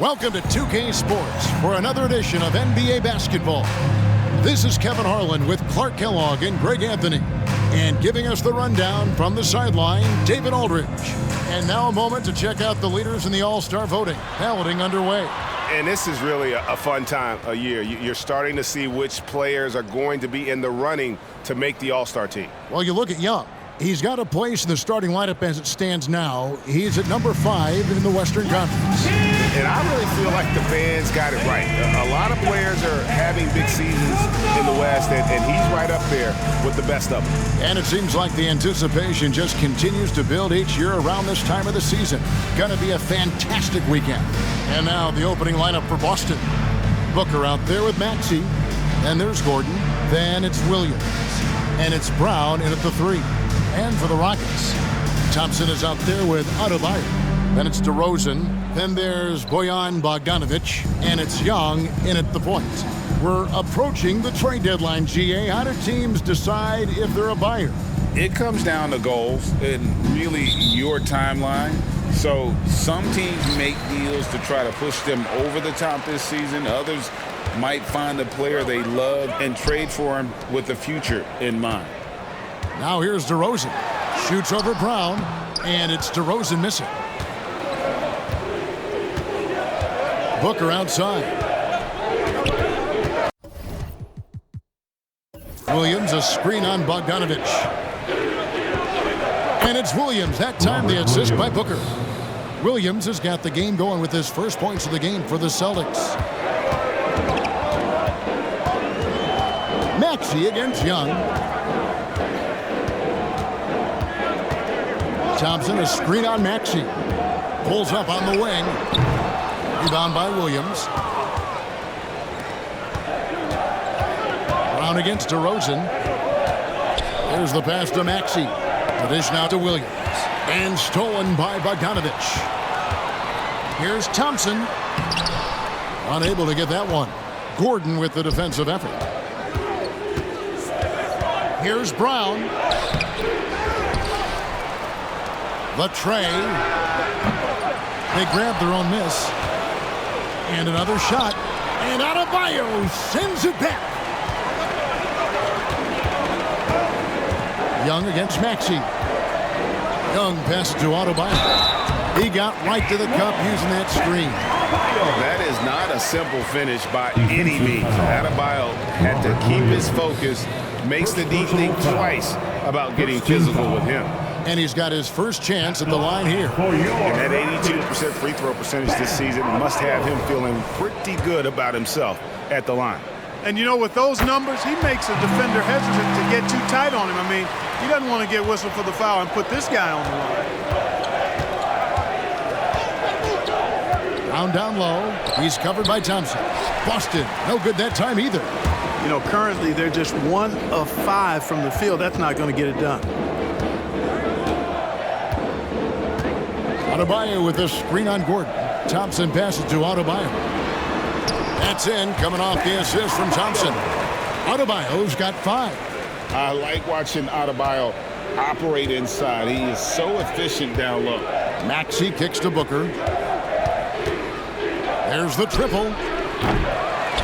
Welcome to 2K Sports for another edition of NBA basketball. This is Kevin Harlan with Clark Kellogg and Greg Anthony. And giving us the rundown from the sideline, David Aldridge. And now a moment to check out the leaders in the All-Star voting. Balloting underway. And this is really a fun time of year. You're starting to see which players are going to be in the running to make the All-Star team. Well, you look at Young. He's got a place in the starting lineup as it stands now. He's at number 5 in the Western Conference. And I really feel like the fans got it right. A lot of players are having big seasons in the West, and he's right up there with the best of them. And it seems like the anticipation just continues to build each year around this time of the season. Gonna be a fantastic weekend. And now the opening lineup for Boston. Booker out there with Maxey. And there's Gordon. Then it's Williams. And it's Brown in at the 3. And for the Rockets, Thompson is out there with Adebayo. Then it's DeRozan. Then there's Bojan Bogdanovic. And it's Young in at the point. We're approaching the trade deadline, GA. How do teams decide if they're a buyer? It comes down to goals and really your timeline. So some teams make deals to try to push them over the top this season. Others might find a player they love and trade for him with the future in mind. Now here's DeRozan. Shoots over Brown, and it's DeRozan missing. Booker outside. Williams, a screen on Bogdanovic. And it's Williams. That time the assist by Booker. Williams has got the game going with his first points of the game for the Celtics. Maxey against Young. Thompson, a screen on Maxey. Pulls up on the wing. Rebound by Williams. Brown against DeRozan. There's the pass to Maxey. The dish now to Williams. And stolen by Bogdanovic. Here's Thompson. Unable to get that one. Gordon with the defensive effort. Here's Brown. The tray. They grab their own miss. And another shot. And Adebayo sends it back. Young against Maxey. Young passes to Adebayo. He got right to the cup using that screen. That is not a simple finish by any means. Adebayo had to keep his focus. Makes the D think twice about getting physical with him. And he's got his first chance at the line here. And that 82% free throw percentage this season must have him feeling pretty good about himself at the line. And, you know, with those numbers, he makes a defender hesitant to get too tight on him. I mean, he doesn't want to get whistled for the foul and put this guy on the line. Brown down low. He's covered by Thompson. Boston, no good that time either. You know, currently they're just 1 of 5 from the field. That's not going to get it done. Adebayo with the screen on Gordon. Thompson passes to Adebayo. That's in, coming off the assist from Thompson. Adebayo's got 5. I like watching Adebayo operate inside. He is so efficient down low. Maxey kicks to Booker. There's the triple.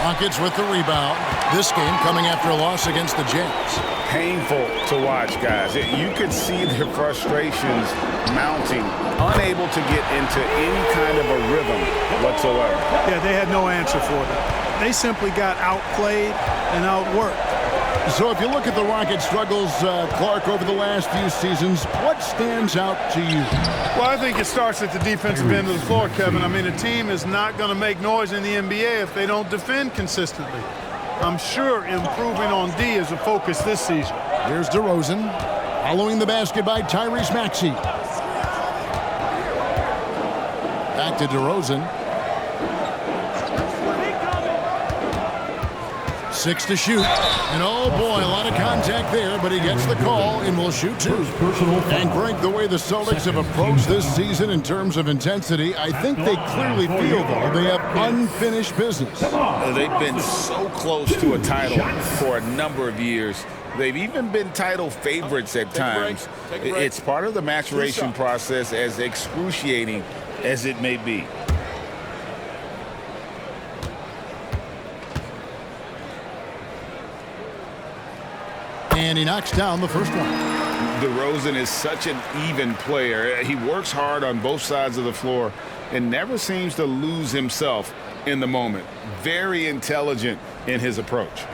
Rockets with the rebound. This game coming after a loss against the Jazz. Painful to watch, guys. You could see their frustrations mounting, unable to get into any kind of a rhythm whatsoever. Yeah, they had no answer for them. They simply got outplayed and outworked. So if you look at the Rockets' struggles, Clark, over the last few seasons, what stands out to you? Well, I think it starts at the defensive end of the floor, Kevin. I mean, a team is not going to make noise in the NBA if they don't defend consistently. I'm sure improving on D is a focus this season. Here's DeRozan. Following the basket by Tyrese Maxey. Back to DeRozan. 6 to shoot. And oh boy, a lot of contact there, but he gets the call and will shoot 2. And Greg, the way the Celtics have approached this season in terms of intensity, I think they clearly feel, though, they have unfinished business. They've been so close to a title for a number of years. They've even been title favorites at times. It's part of the maturation process, as excruciating as it may be. And he knocks down the first one. DeRozan is such an even player. He works hard on both sides of the floor and never seems to lose himself in the moment. Very intelligent in his approach.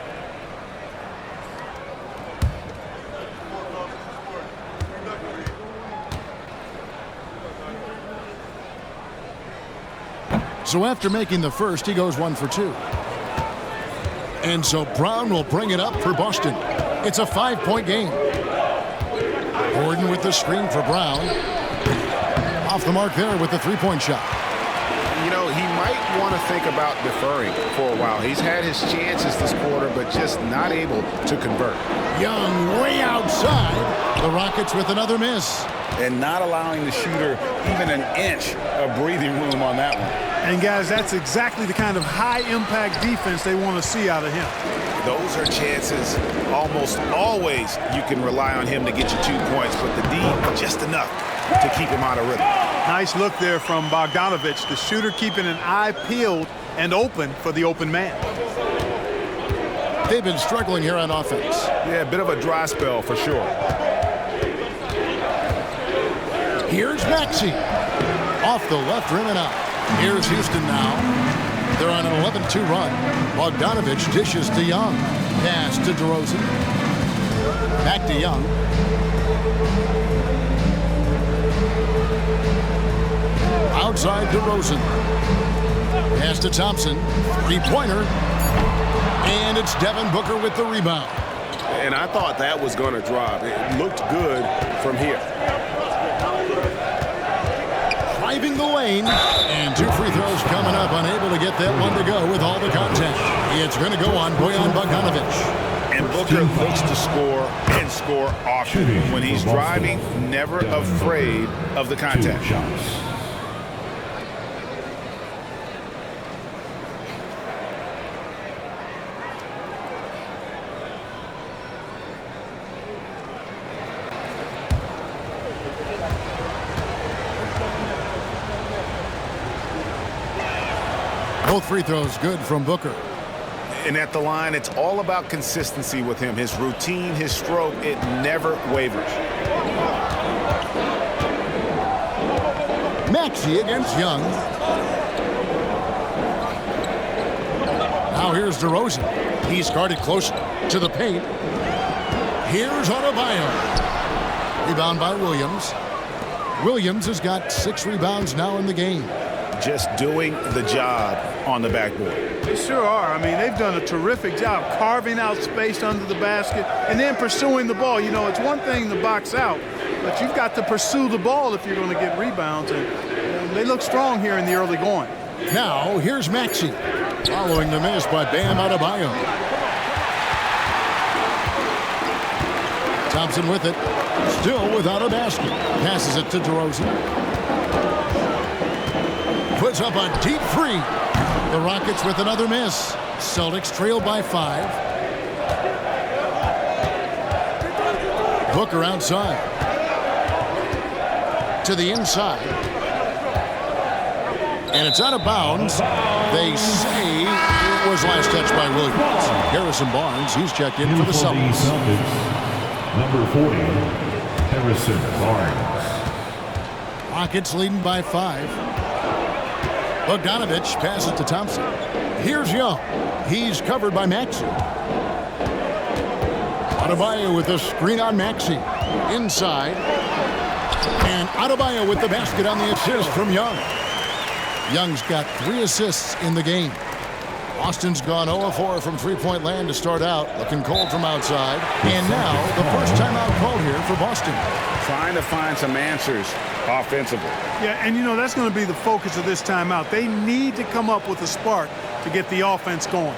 So after making the first, he goes 1 for 2. And so Brown will bring it up for Boston. It's a 5-point game. Gordon with the screen for Brown. Off the mark there with the three-point shot. You know, he might want to think about deferring for a while. He's had his chances this quarter, but just not able to convert. Young way outside. The Rockets with another miss. And not allowing the shooter even an inch of breathing room on that one. And, guys, that's exactly the kind of high-impact defense they want to see out of him. Those are chances almost always you can rely on him to get you 2 points, but the D, just enough to keep him out of rhythm. Nice look there from Bogdanovich, the shooter keeping an eye peeled and open for the open man. They've been struggling here on offense. Yeah, a bit of a dry spell for sure. Here's Maxey. Off the left rim and out. Here's Houston now. They're on an 11-2 run. Bogdanovich dishes to Young. Pass to DeRozan. Back to Young. Outside DeRozan. Pass to Thompson. Three-pointer. And it's Devin Booker with the rebound. And I thought that was going to drop. It looked good from here. Driving the lane. And 2 free throws coming up. Unable to get that one to go with all the contact. It's going to go on Bojan Bogdanovich. And Booker looks to score and score often. When he's driving, never afraid of the contact. Both free throws good from Booker. And at the line, it's all about consistency with him. His routine, his stroke, it never wavers. Maxey against Young. Now here's DeRozan. He's guarded close to the paint. Here's Adebayo. Rebound by Williams. Williams has got 6 rebounds now in the game. Just doing the job on the backboard. They sure are. I mean, they've done a terrific job carving out space under the basket and then pursuing the ball. You know, it's one thing to box out, but you've got to pursue the ball if you're going to get rebounds. And they look strong here in the early going. Now, here's Maxey. Following the miss by Bam Adebayo. Thompson with it. Still without a basket. Passes it to DeRozan. Puts up a deep three. The Rockets with another miss. Celtics trail by 5. Booker outside. To the inside. And it's out of bounds. They say it was last touched by Williams. Harrison Barnes, he's checked in for the Celtics. Number 40, Harrison Barnes. Rockets leading by 5. Bogdanovich passes to Thompson. Here's Young. He's covered by Maxey. Adebayo with the screen on Maxey. Inside. And Adebayo with the basket on the assist from Young. Young's got 3 assists in the game. Boston's gone 0-4 from three-point land to start out. Looking cold from outside. And now the first timeout called here for Boston. Trying to find some answers offensively. Yeah, and you know, that's going to be the focus of this timeout. They need to come up with a spark to get the offense going.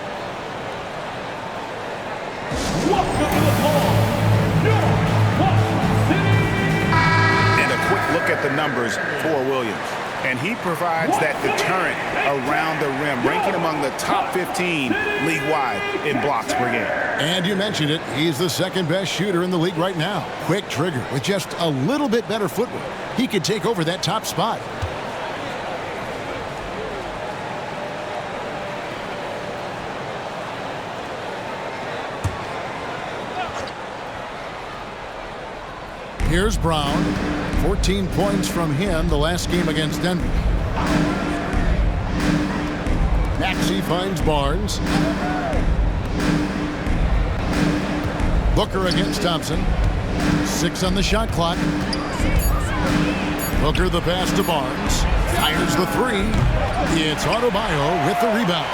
And a quick look at the numbers for Williams. And he provides that deterrent around the rim, ranking among the top 15 league-wide in blocks per game. And you mentioned it, he's the second best shooter in the league right now. Quick trigger with just a little bit better footwork. He could take over that top spot. Here's Brown. 14 points from him the last game against Denver. Maxey finds Barnes. Booker against Thompson. 6 on the shot clock. Booker the pass to Barnes. Fires the 3. It's Adebayo with the rebound.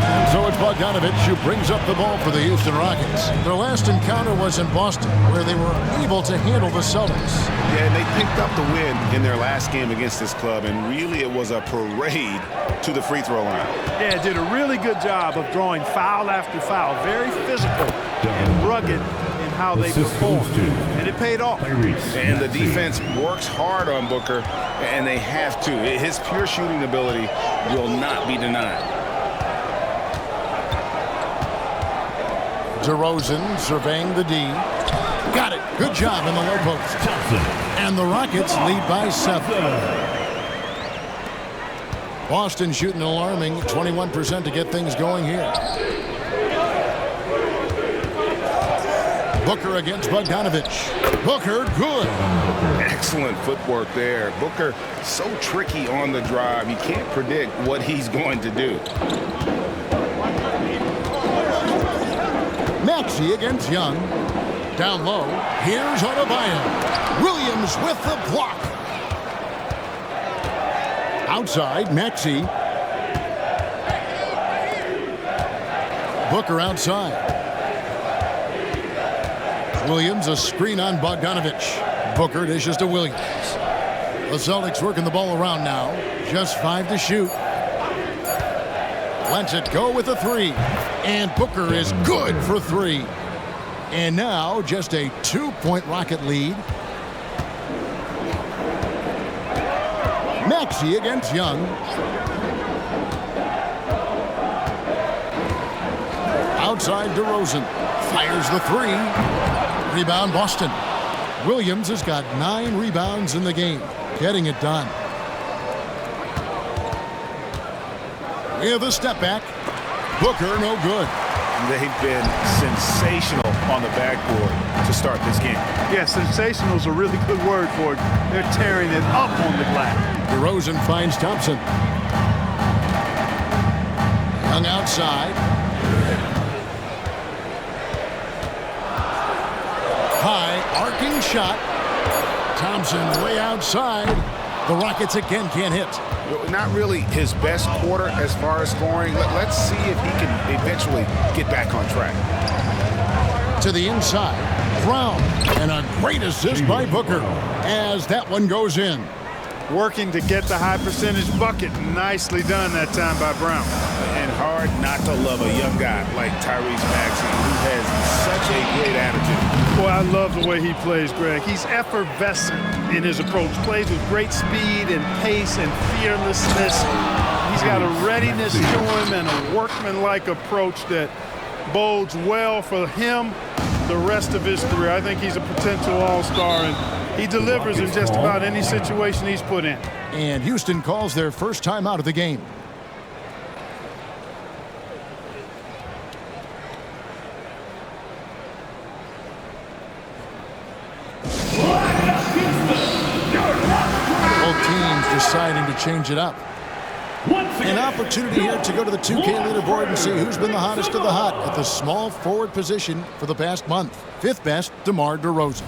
And so it's Bogdanovich who brings up the ball for the Houston Rockets. Their last encounter was in Boston, where they were able to handle the Celtics. Yeah, and they picked up the win in their last game against this club, and really it was a parade to the free throw line. Yeah, did a really good job of drawing foul after foul. Very physical and rugged in how they performed. And it paid off. And the defense works hard on Booker, and they have to. His pure shooting ability will not be denied. DeRozan surveying the D. Got it. Good job in the low post. And the Rockets lead by 7. Boston shooting an alarming 21% to get things going here. Booker against Bogdanovich. Booker, good. Excellent footwork there. Booker so tricky on the drive. You can't predict what he's going to do. Maxey against Young. Down low. Here's Adebayo. Williams with the block. Outside, Maxey. Booker outside. Williams, a screen on Bogdanovich. Booker dishes to Williams. The Celtics working the ball around now. Just 5 to shoot. Lets it go with a 3. And Booker is good for 3. And now just a 2-point Rocket lead. Maxey against Young. Outside DeRozan. Fires the 3. Rebound Boston. Williams has got 9 rebounds in the game. Getting it done. With a step back. Booker no good. They've been sensational on the backboard to start this game. Yeah, sensational is a really good word for it. They're tearing it up on the glass. DeRozan finds Thompson. Young outside. High arcing shot. Thompson way outside. The Rockets again can't hit. Not really his best quarter as far as scoring. Let's see if he can eventually get back on track. To the inside, Brown, and a great assist by Booker as that one goes in. Working to get the high percentage bucket. Nicely done that time by Brown. And hard not to love a young guy like Tyrese Maxey, who has such a great attitude. Boy, I love the way he plays, Greg. He's effervescent in his approach. Plays with great speed and pace and fearlessness. He's got a readiness to him and a workmanlike approach that bodes well for him the rest of his career. I think he's a potential all-star, and he delivers in just about any situation he's put in. And Houston calls their first time out of the game. Both teams deciding to change it up. An opportunity here to go to the 2K leaderboard and see who's been the hottest of the hot at the small forward position for the past month. 5th best, DeMar DeRozan.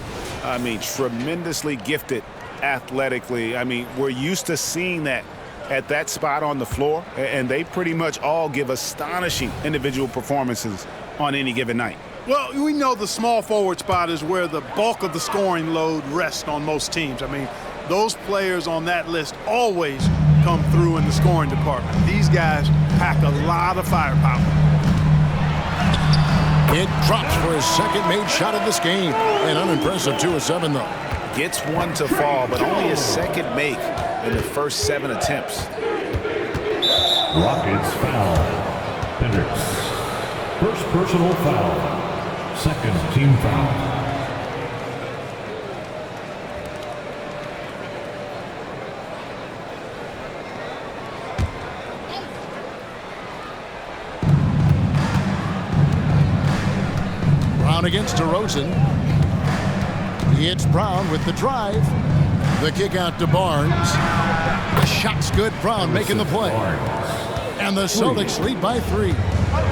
I mean, tremendously gifted athletically. I mean, we're used to seeing that at that spot on the floor, and they pretty much all give astonishing individual performances on any given night. Well, we know the small forward spot is where the bulk of the scoring load rests on most teams. I mean, those players on that list always come through in the scoring department. These guys pack a lot of firepower. It drops for his second made shot of this game. An unimpressive 2 of 7, though. Gets one to fall, but only his second make in the first 7 attempts. Rockets foul. Hendricks. First personal foul. Second team foul. Brown against DeRozan. It's Brown with the drive. The kick out to Barnes. The shot's good. Brown making the play. And the Celtics lead by 3.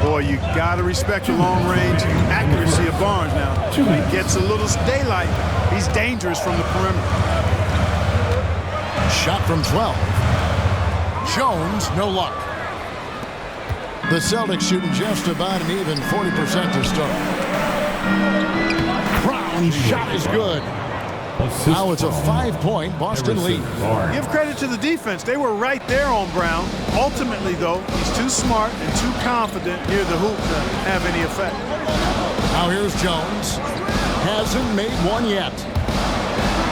Boy, you got to respect the long-range accuracy of Barnes now. He gets a little daylight. He's dangerous from the perimeter. Shot from 12. Jones, no luck. The Celtics shooting just about an even 40% to start. Brown's shot is good. Now it's a 5-point Boston lead. Give credit to the defense. They were right there on Brown. Ultimately, though, he's too smart and too confident near the hoop to have any effect. Now here's Jones. Hasn't made one yet.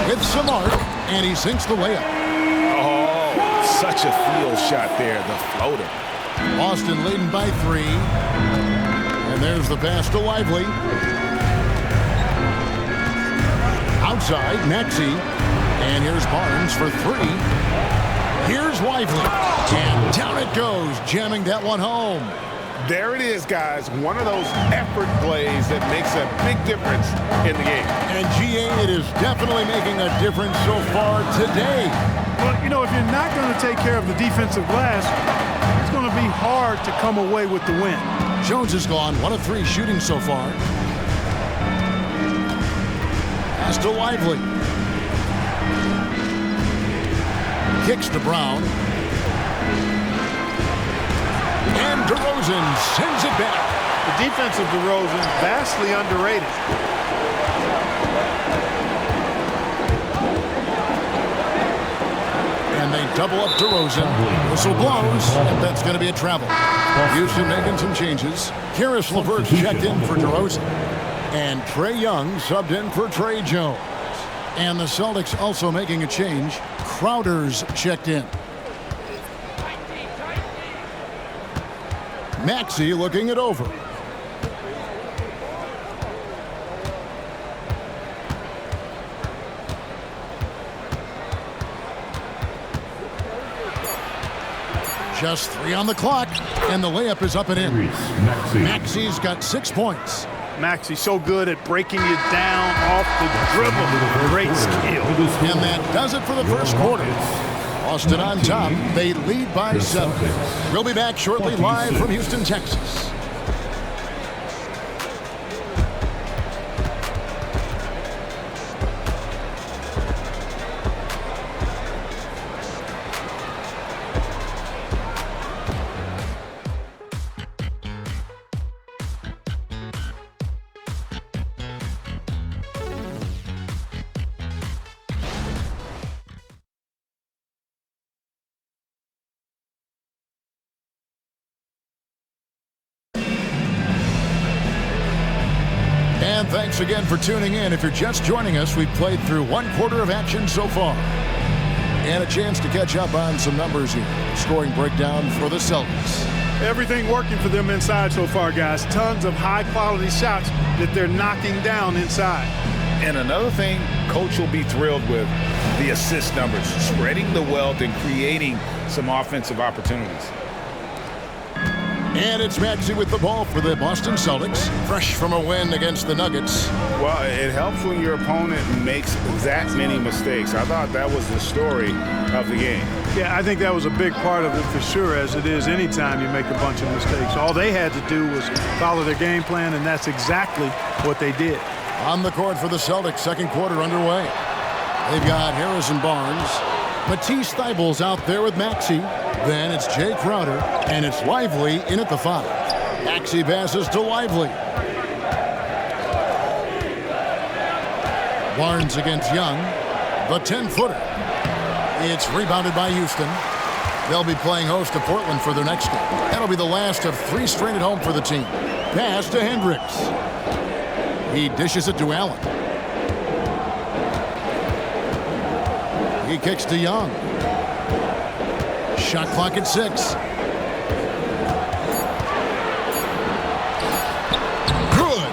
With some arc, and he sinks the layup. Oh, such a field shot there, the floater. Boston leading by 3. And there's the pass to Lively. Outside, Maxey. And here's Barnes for 3. Here's Lively. And down it goes, jamming that one home. There it is, guys. One of those effort plays that makes a big difference in the game. And GA, it is definitely making a difference so far today. Well, you know, if you're not going to take care of the defensive glass, it's going to be hard to come away with the win. Jones has gone 1 of 3 shooting so far. Pass to Lively. Kicks to Brown. And DeRozan sends it back. The defense of DeRozan, vastly underrated. And they double up DeRozan. Whistle blows, and that's going to be a travel. Houston making some changes. Karis LeVert checked in for DeRozan. And Trae Young subbed in for Trae Jones. And the Celtics also making a change. Crowder's checked in. Maxey looking it over. Just 3 on the clock, and the layup is up and in. Maxey's got 6 points. Maxey's so good at breaking you down off the dribble. Great skill. And that does it for the first quarter. Boston on top. They lead by 7. We'll be back shortly live from Houston, Texas. And thanks again for tuning in. If you're just joining us, we've played through 1 quarter of action so far. And a chance to catch up on some numbers here. Scoring breakdown for the Celtics. Everything working for them inside so far, guys. Tons of high-quality shots that they're knocking down inside. And another thing, Coach will be thrilled with the assist numbers, spreading the wealth and creating some offensive opportunities. And it's Maxey with the ball for the Boston Celtics, fresh from a win against the Nuggets. Well, it helps when your opponent makes that many mistakes. I thought that was the story of the game. Yeah, I think that was a big part of it for sure, as it is anytime you make a bunch of mistakes. All they had to do was follow their game plan, and that's exactly what they did. On the court for the Celtics, second quarter underway. They've got Harrison Barnes. Matisse Thybulle's out there with Maxey. Then it's Jay Crowder, and it's Lively in at the 5. Maxey passes to Lively. Barnes against Young. The 10-footer. It's rebounded by Houston. They'll be playing host to Portland for their next game. That'll be the last of 3 straight at home for the team. Pass to Hendricks. He dishes it to Allen. He kicks to Young. Shot clock at 6. Good.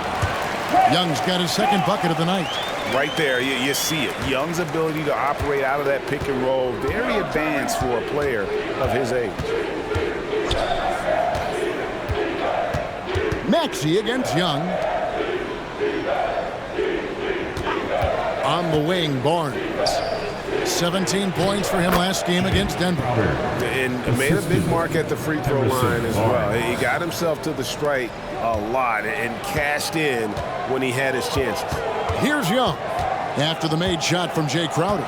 Young's got his second bucket of the night. Right there, you see it. Young's ability to operate out of that pick and roll, very advanced for a player of his age. Maxey against Young. along the wing, Barnes. 17 points for him last game against Denver. And made a big mark at the free throw line as well. He got himself to the strike a lot and cashed in when he had his chances. Here's Young after the made shot from Jay Crowder.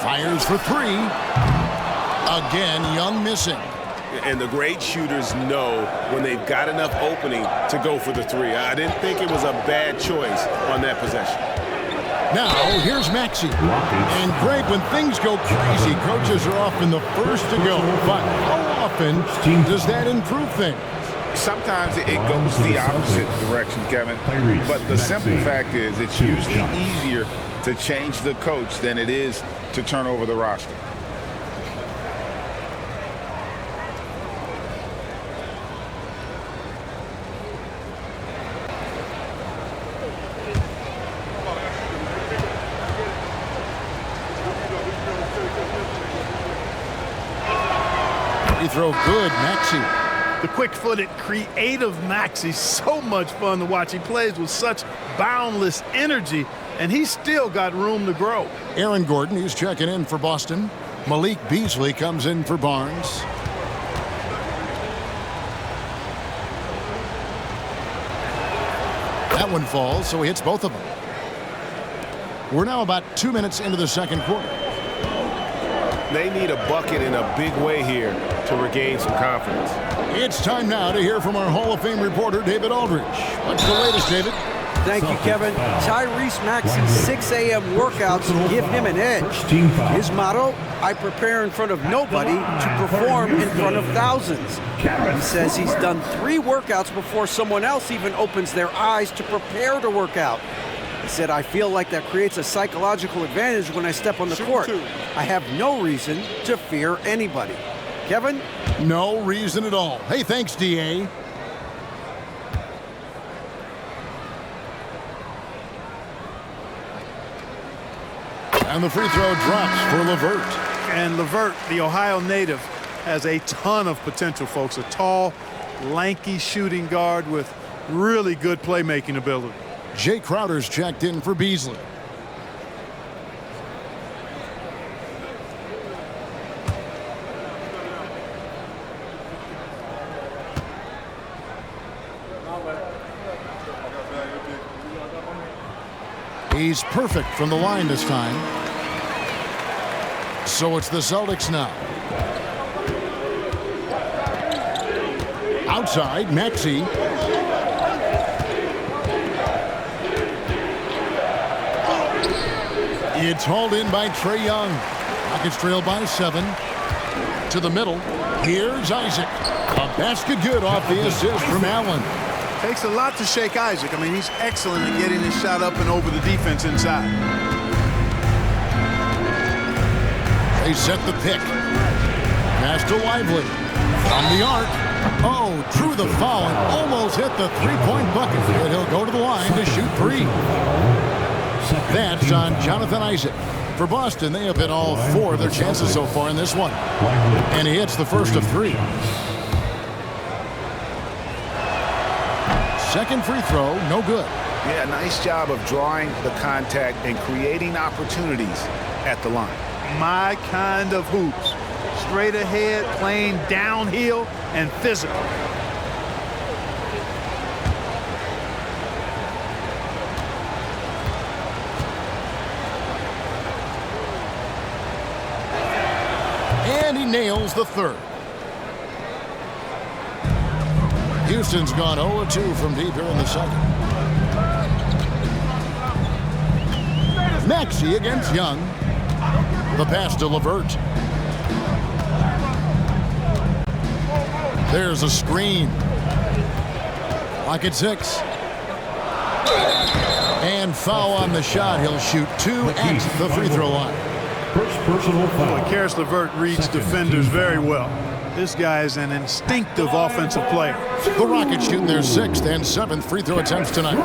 Fires for three. Again, Young missing. And the great shooters know when they've got enough opening to go for the three. I didn't think it was a bad choice on that possession. Now, here's Maxey. And Greg, when things go crazy, coaches are often the first to go. But how often does that improve things? Sometimes it goes the opposite direction, Kevin. But the simple fact is it's usually easier to change the coach than it is to turn over the roster. Free throw good, Maxey. The quick-footed, creative Maxey, so much fun to watch. He plays with such boundless energy, and he's still got room to grow. Aaron Gordon, he's checking in for Boston. Malik Beasley comes in for Barnes. That one falls, so he hits both of them. We're now about 2 minutes into the second quarter. They need a bucket in a big way here to regain some confidence. It's time now to hear from our Hall of Fame reporter, David Aldridge. What's the latest, David? Thank you, Kevin. Tyrese Maxey's 6 a.m. workouts give him an edge. His motto, I prepare in front of nobody to perform in front of thousands. He says he's done 3 workouts before someone else even opens their eyes to prepare to work out. He said, I feel like that creates a psychological advantage when I step on the court. I have no reason to fear anybody. Kevin? No reason at all. Hey, thanks, D.A. And the free throw drops for LeVert. And LeVert, the Ohio native, has a ton of potential, folks. A tall, lanky shooting guard with really good playmaking ability. Jay Crowder's checked in for Beasley. He's perfect from the line this time. So it's the Celtics now. Outside, Maxey. It's hauled in by Trae Young. Rockets trail by 7. To the middle. Here's Isaac. A basket good off the assist from Allen. Takes a lot to shake Isaac. I mean, he's excellent at getting his shot up and over the defense inside. They set the pick. Pass to Lively. From the arc. Oh, drew the foul and almost hit the three-point bucket. But he'll go to the line to shoot 3. That's on Jonathan Isaac. For Boston, they have hit all 4 of their chances so far in this one. And he hits the first of 3. Second free throw, no good. Yeah, nice job of drawing the contact and creating opportunities at the line. My kind of hoops. Straight ahead, playing downhill, and physical. And he nails the third. Houston's gone 0-2 from deep here in the second. Maxey against Young. The pass to LeVert. There's a screen. Clock at 6. And foul on the shot. He'll shoot 2 at the free throw line. First personal foul. Boy, Karis LeVert reads defenders very well. This guy is an instinctive offensive player. The Rockets shooting their 6th and 7th free throw attempts tonight.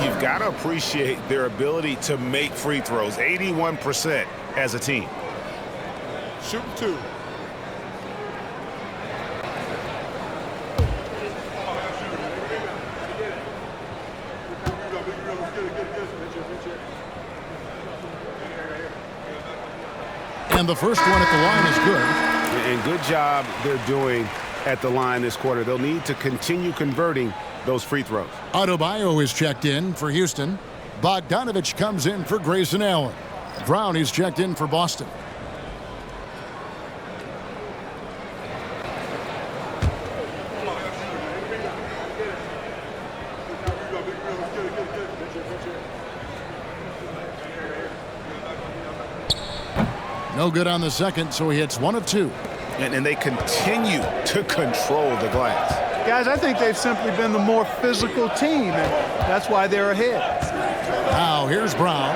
You've got to appreciate their ability to make free throws. 81% as a team. Shoot 2. And the first one at the line is good. And good job they're doing at the line this quarter. They'll need to continue converting those free throws. Adebayo is checked in for Houston. Bogdanovich comes in for Grayson Allen. Brown is checked in for Boston. No good on the second, so he hits 1 of 2. And they continue to control the glass. Guys, I think they've simply been the more physical team, and that's why they're ahead. Now, here's Brown.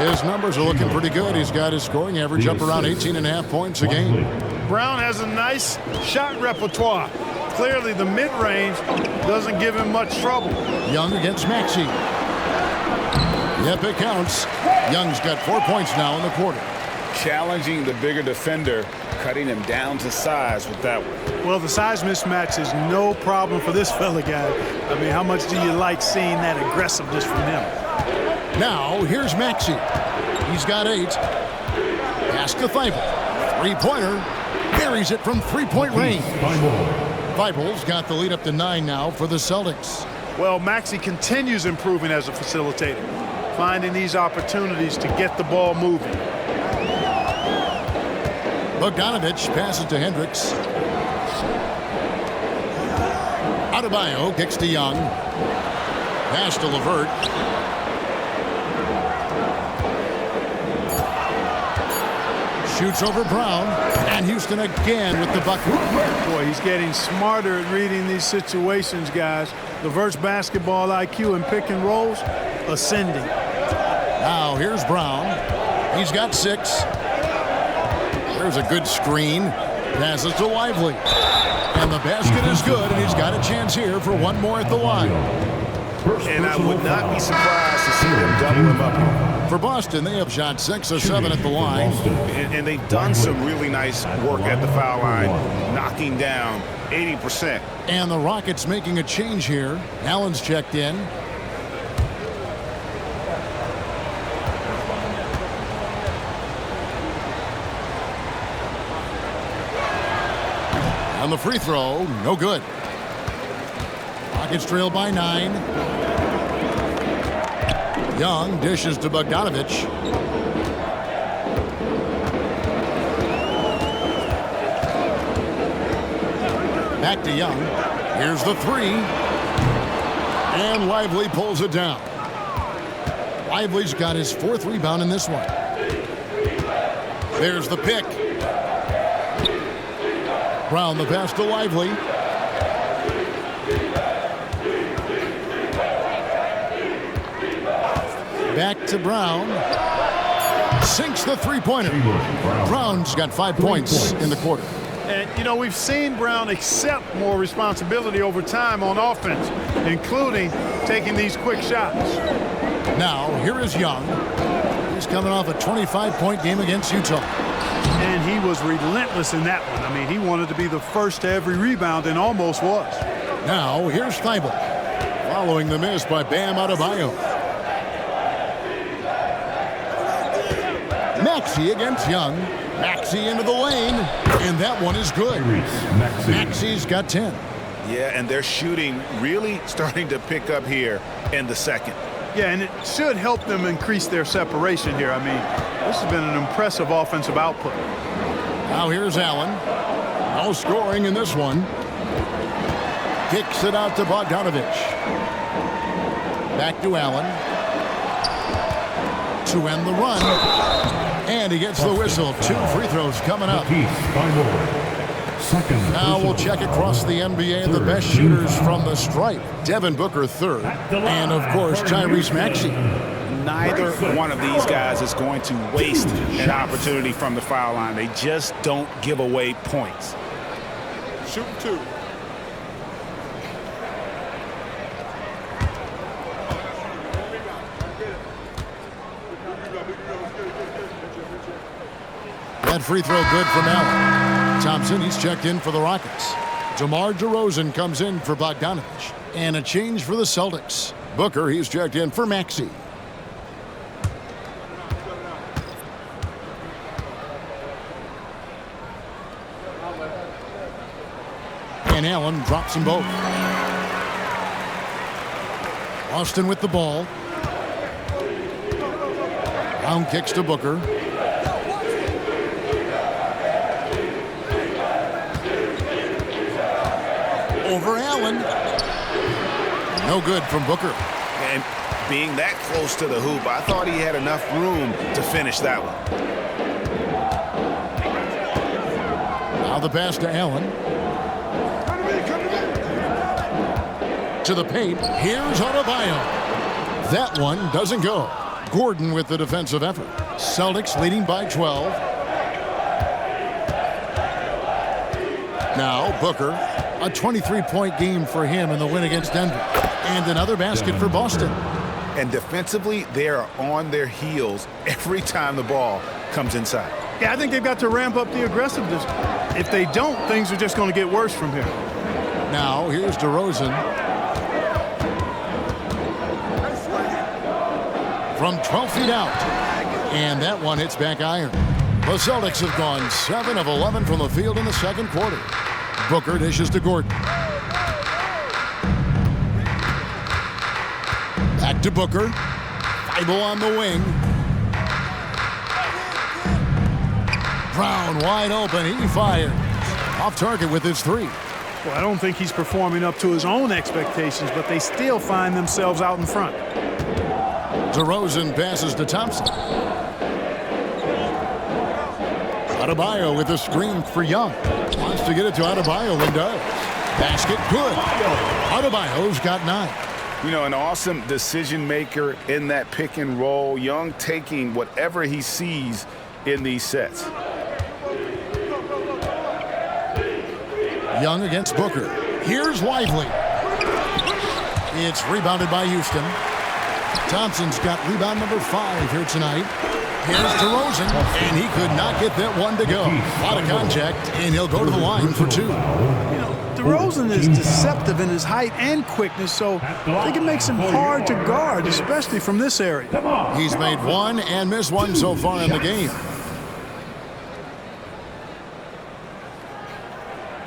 His numbers are looking pretty good. He's got his scoring average up around 18.5 points a game. Brown has a nice shot repertoire. Clearly, the mid-range doesn't give him much trouble. Young against Maxey. Yep, it counts. Young's got 4 points now in the quarter. Challenging the bigger defender, cutting him down to size with that one. Well, the size mismatch is no problem for this fella, guy. I mean, how much do you like seeing that aggressiveness from him? Now, here's Maxey. He's got 8. Pass to Thibault. Three-pointer. Buries it from three-point range. Thibault's got the lead up to 9 now for the Celtics. Well, Maxey continues improving as a facilitator, finding these opportunities to get the ball moving. Bogdanovich passes to Hendricks. Adebayo kicks to Young. Pass to LeVert. Shoots over Brown. And Houston again with the bucket. Boy, he's getting smarter at reading these situations, guys. LeVert's basketball IQ and pick and rolls ascending. Now here's Brown. He's got 6. There's a good screen. Passes to Lively. And the basket is good, and he's got a chance here for one more at the line. And I would not be surprised to see them double him up. For Boston, they have shot 6 of 7 at the line. And they've done some really nice work at the foul line, knocking down 80%. And the Rockets making a change here. Allen's checked in. On the free throw, no good. Rockets trail by 9. Young dishes to Bogdanovich. Back to Young. Here's the 3. And Lively pulls it down. Lively's got his 4th rebound in this one. There's the pick. Brown the pass to Lively. Back to Brown. Sinks the three-pointer. Brown's got 5 points in the quarter. And, you know, we've seen Brown accept more responsibility over time on offense, including taking these quick shots. Now, here is Young. He's coming off a 25-point game against Utah. And he was relentless in that one. I mean, he wanted to be the first to every rebound and almost was. Now, here's Thibault. Following the miss by Bam Adebayo. Maxey against Young. Maxey into the lane. And that one is good. Maxey's got 10. Yeah, and their shooting really starting to pick up here in the second. Yeah, and it should help them increase their separation here. I mean, this has been an impressive offensive output. Now here's Allen. No scoring in this one. Kicks it out to Bogdanovich. Back to Allen. To end the run. And he gets the whistle. 2 free throws coming up. Now we'll check across the NBA the best shooters from the stripe. Devin Booker 3rd. And, of course, Tyrese Maxey. Neither one of these guys is going to waste an opportunity from the foul line. They just don't give away points. Shoot 2. That free throw good from Allen. Thompson, he's checked in for the Rockets. DeMar DeRozan comes in for Bogdanovich. And a change for the Celtics. Booker, he's checked in for Maxey. And Allen drops them both. Boston with the ball. Brown kicks to Booker. Over Allen. No good from Booker. And being that close to the hoop, I thought he had enough room to finish that one. Now the pass to Allen. To the paint. Here's Adebayo. That one doesn't go. Gordon with the defensive effort. Celtics leading by 12. Now Booker. A 23-point game for him in the win against Denver. And another basket for Boston. And defensively, they are on their heels every time the ball comes inside. Yeah, I think they've got to ramp up the aggressiveness. If they don't, things are just going to get worse from here. Now, here's DeRozan. From 12 feet out. And that one hits back iron. The Celtics have gone 7 of 11 from the field in the second quarter. Booker dishes to Gordon. Back to Booker. Thibault on the wing. Brown wide open. He fires. Off target with his three. Well, I don't think he's performing up to his own expectations, but they still find themselves out in front. DeRozan passes to Thompson. Adebayo with a screen for Young. Wants to get it to Adebayo and does. Basket good. Adebayo's got 9. You know, an awesome decision maker in that pick and roll. Young taking whatever he sees in these sets. Young against Booker. Here's Lively. It's rebounded by Houston. Thompson's got rebound number 5 here tonight. Here's DeRozan, and he could not get that one to go. A lot of contact, and he'll go to the line for 2. You know, DeRozan is deceptive in his height and quickness, so I think it makes him hard to guard, especially from this area. He's made 1 and missed 1 so far in the game.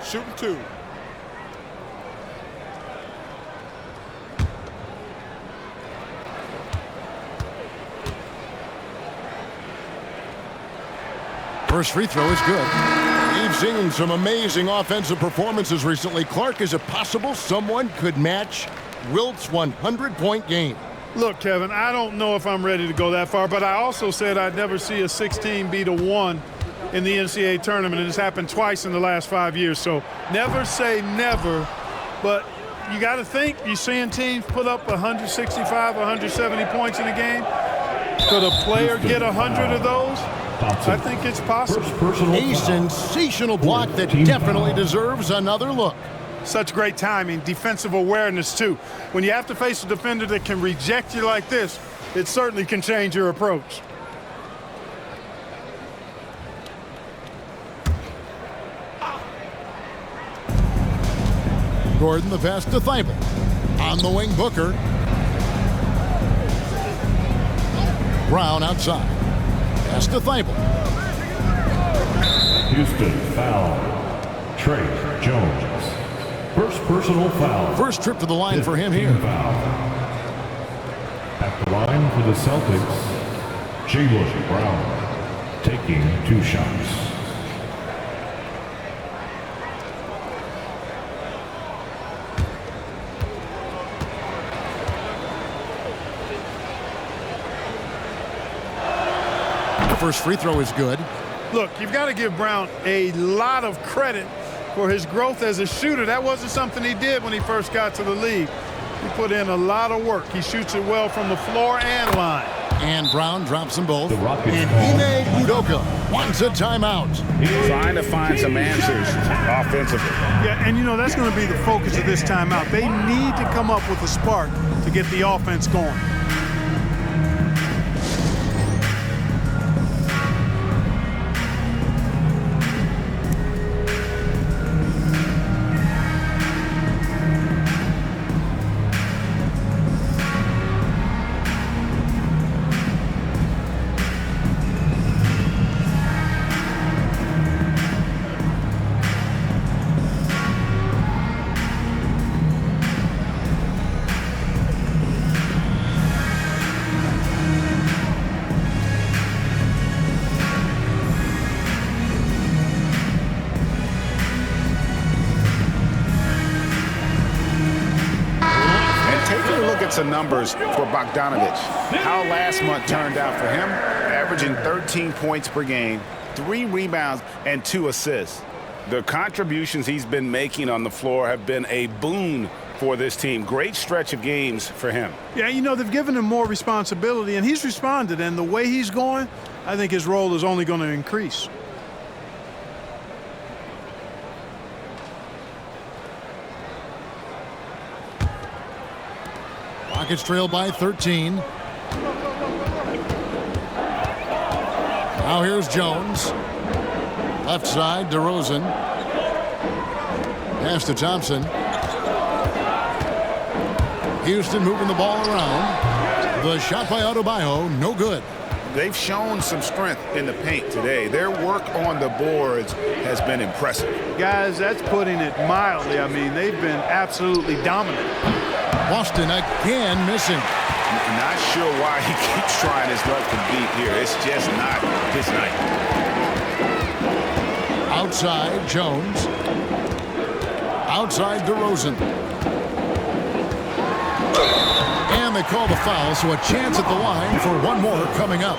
Shooting 2. First free throw is good. We've seen some amazing offensive performances recently. Clark, is it possible someone could match Wilt's 100-point game? Look, Kevin, I don't know if I'm ready to go that far, but I also said I'd never see a 16 beat a 1 in the NCAA tournament, and it's happened twice in the last 5 years. So never say never, but you got to think, you're seeing teams put up 165, 170 points in a game. Could a player get 100 of those? I think it's possible. A sensational block that definitely deserves another look. Such great timing, defensive awareness, too. When you have to face a defender that can reject you like this, it certainly can change your approach. Gordon, the pass to Thibault. On the wing, Booker. Brown outside. Pass to Thibault. Houston foul. Trey Jones. First personal foul. First trip to the line for him here. Foul. At the line for the Celtics, Jaylen Brown taking 2 shots. First free throw is good. Look, you've got to give Brown a lot of credit for his growth as a shooter. That wasn't something he did when he first got to the league. He put in a lot of work. He shoots it well from the floor and line. And Brown drops them both. And Ime Udoka wants a timeout. Trying to find some answers offensively. Yeah, and you know, that's going to be the focus of this timeout. They need to come up with a spark to get the offense going. at some numbers for Bogdanovich. How last month turned out for him, averaging 13 points per game, 3 rebounds, and 2 assists. The contributions he's been making on the floor have been a boon for this team. Great stretch of games for him. Yeah, you know, they've given him more responsibility, and he's responded. And the way he's going, I think his role is only going to increase. Rockets trail by 13. Now here's Jones. Left side, DeRozan. Pass to Thompson. Houston moving the ball around. The shot by Adebayo, no good. They've shown some strength in the paint today. Their work on the boards has been impressive. Guys, that's putting it mildly. I mean, they've been absolutely dominant. Boston again missing. Not sure why he keeps trying his luck to beat here. It's just not his night. Outside, Jones. Outside, DeRozan. And they call the foul, so a chance at the line for one more coming up.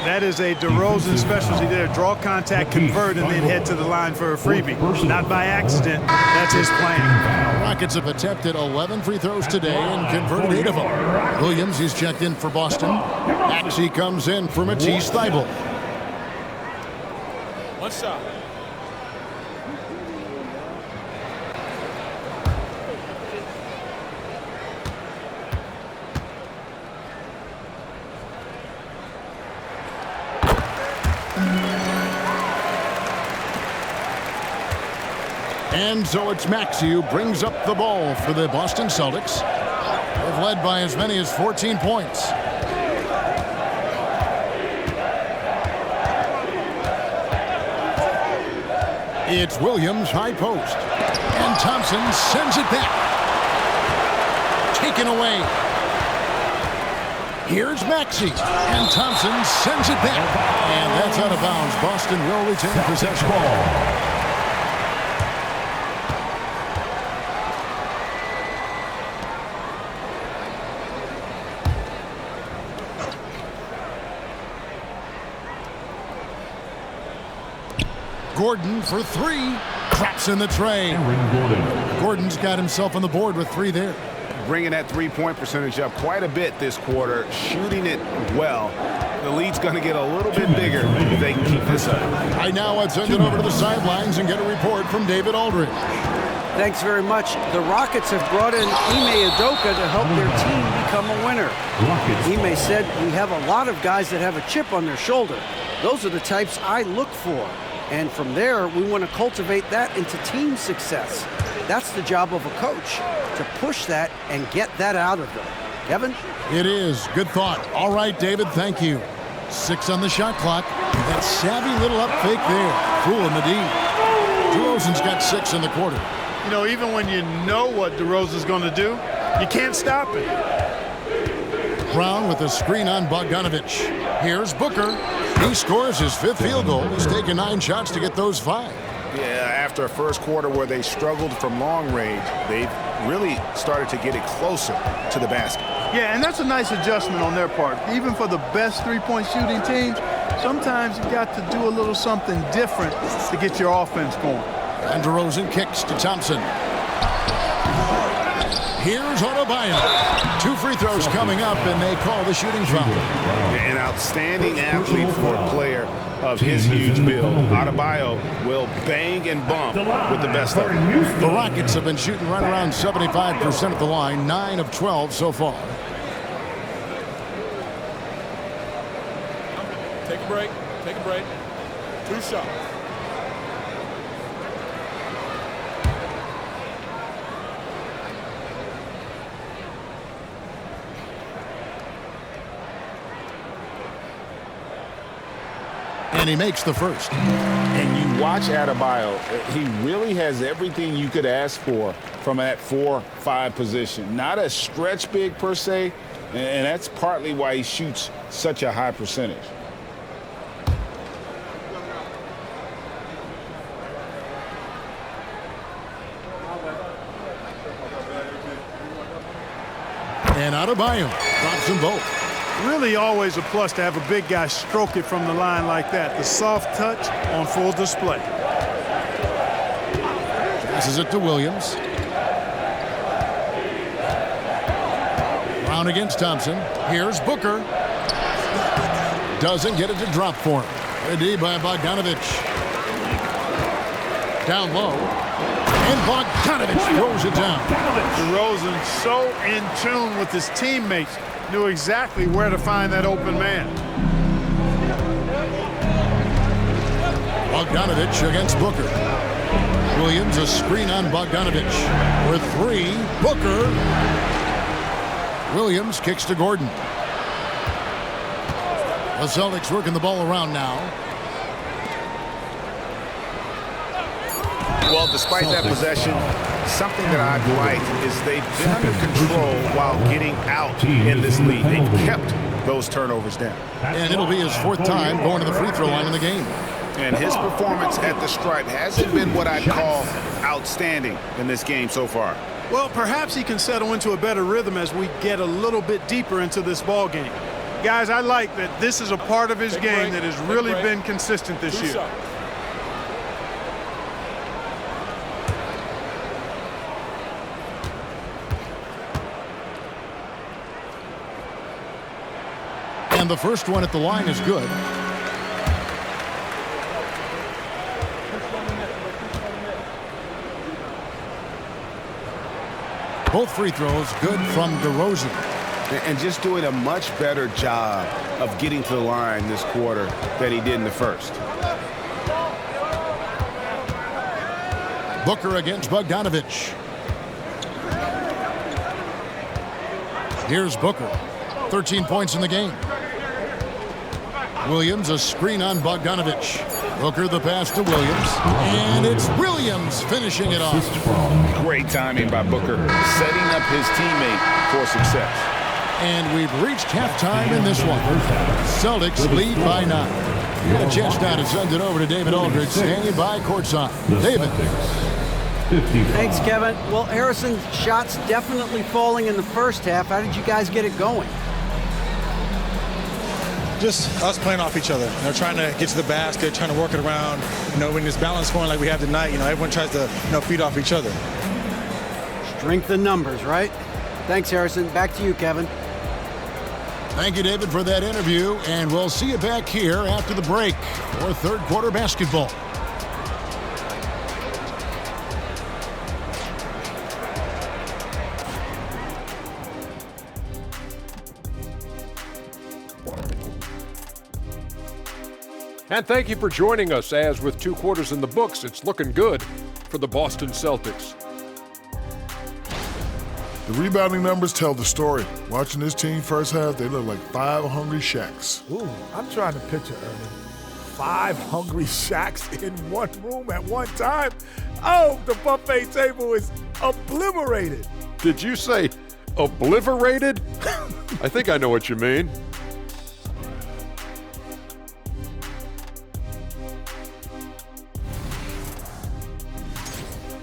That is a DeRozan specialty there. Draw contact, convert, and then head to the line for a freebie. Not by accident. That's his plan. Rockets have attempted 11 free throws today and converted 8 of them. Williams, he's checked in for Boston. Maxey comes in for Matisse Thybulle. One shot. And so it's Maxey who brings up the ball for the Boston Celtics. They've led by as many as 14 points. It's Williams, high post. And Thompson sends it back. Taken away. Here's Maxey. And Thompson sends it back. And that's out of bounds. Boston will retain possession. Gordon for 3. Traps in the tray. Gordon's got himself on the board with 3 there. Bringing that three-point percentage up quite a bit this quarter, shooting it well. The lead's going to get a little bit bigger if they can keep this up. Right now, I'd send it over to the sidelines and get a report from David Aldridge. Thanks very much. The Rockets have brought in Ime Udoka to help their team become a winner. Ime said, "We have a lot of guys that have a chip on their shoulder. Those are the types I look for. And from there, we want to cultivate that into team success. That's the job of a coach, to push that and get that out of them." Kevin? It is. Good thought. All right, David, thank you. 6 on the shot clock. That savvy little up fake there. Fooling the D. DeRozan's got 6 in the quarter. You know, even when you know what DeRozan's going to do, you can't stop it. Brown with a screen on Bogdanovich. Here's Booker. He scores his 5th field goal. He's taken 9 shots to get those 5. Yeah, after a first quarter where they struggled from long range, they've really started to get it closer to the basket. Yeah, and that's a nice adjustment on their part. Even for the best three-point shooting teams, sometimes you got to do a little something different to get your offense going. And DeRozan kicks to Thompson. Here's Adebayo. 2 free throws coming up, and they call the shooting foul. An outstanding athlete for a player of his huge build. Adebayo will bang and bump with the best of them. The Rockets have been shooting right around 75% at the line, 9 of 12 so far. Take a break. Take a break. 2 shots. And he makes the first. And you watch Adebayo, he really has everything you could ask for from that 4-5 position. Not a stretch big per se, and that's partly why he shoots such a high percentage. And Adebayo drops them both. Really always a plus to have a big guy stroke it from the line like that. The soft touch on full display. Passes it to Williams. Brown against Thompson. Here's Booker. Doesn't get it to drop for him. Ready by Bogdanovich. Down low. And Bogdanovich throws it down. DeRozan so in tune with his teammates. Knew exactly where to find that open man. Bogdanovich against Booker. Williams a screen on Bogdanovich. For three, Booker. Williams kicks to Gordon. The Celtics working the ball around now. Well, despite that possession, something that I've liked is they've been under control while getting out in this league. They've kept those turnovers down. And it'll be his fourth time going to the free throw line in the game. And his performance at the stripe hasn't been what I'd call outstanding in this game so far. Well, perhaps he can settle into a better rhythm as we get a little bit deeper into this ball game. Guys, I like that this is a part of his game that has really been consistent this year. And the first one at the line is good. Both free throws good from DeRozan. And just doing a much better job of getting to the line this quarter than he did in the first. Booker against Bogdanovich. Here's Booker. 13 points in the game. Williams a screen on Bogdanovich. Booker the pass to Williams. And it's Williams finishing it off. Great timing by Booker, setting up his teammate for success. And we've reached halftime in this one. Celtics lead by 9. We got a chance now to send it over to David Aldridge, standing by courtside. David. Thanks, Kevin. Well, Harrison's shots definitely falling in the first half. How did you guys get it going? Just us playing off each other. Trying to get to the basket, trying to work it around. When there's balance scoring like we have tonight, everyone tries to, feed off each other. Strength in numbers, right? Thanks, Harrison. Back to you, Kevin. Thank you, David, for that interview, and we'll see you back here after the break for third quarter basketball. And thank you for joining us, as with 2 quarters in the books, it's looking good for the Boston Celtics. The rebounding numbers tell the story. Watching this team first half, they look like 5 hungry Shaqs. Ooh, I'm trying to picture, Ernie. 5 hungry Shaqs in one room at one time. Oh, the buffet table is obliterated. Did you say obliterated? I think I know what you mean.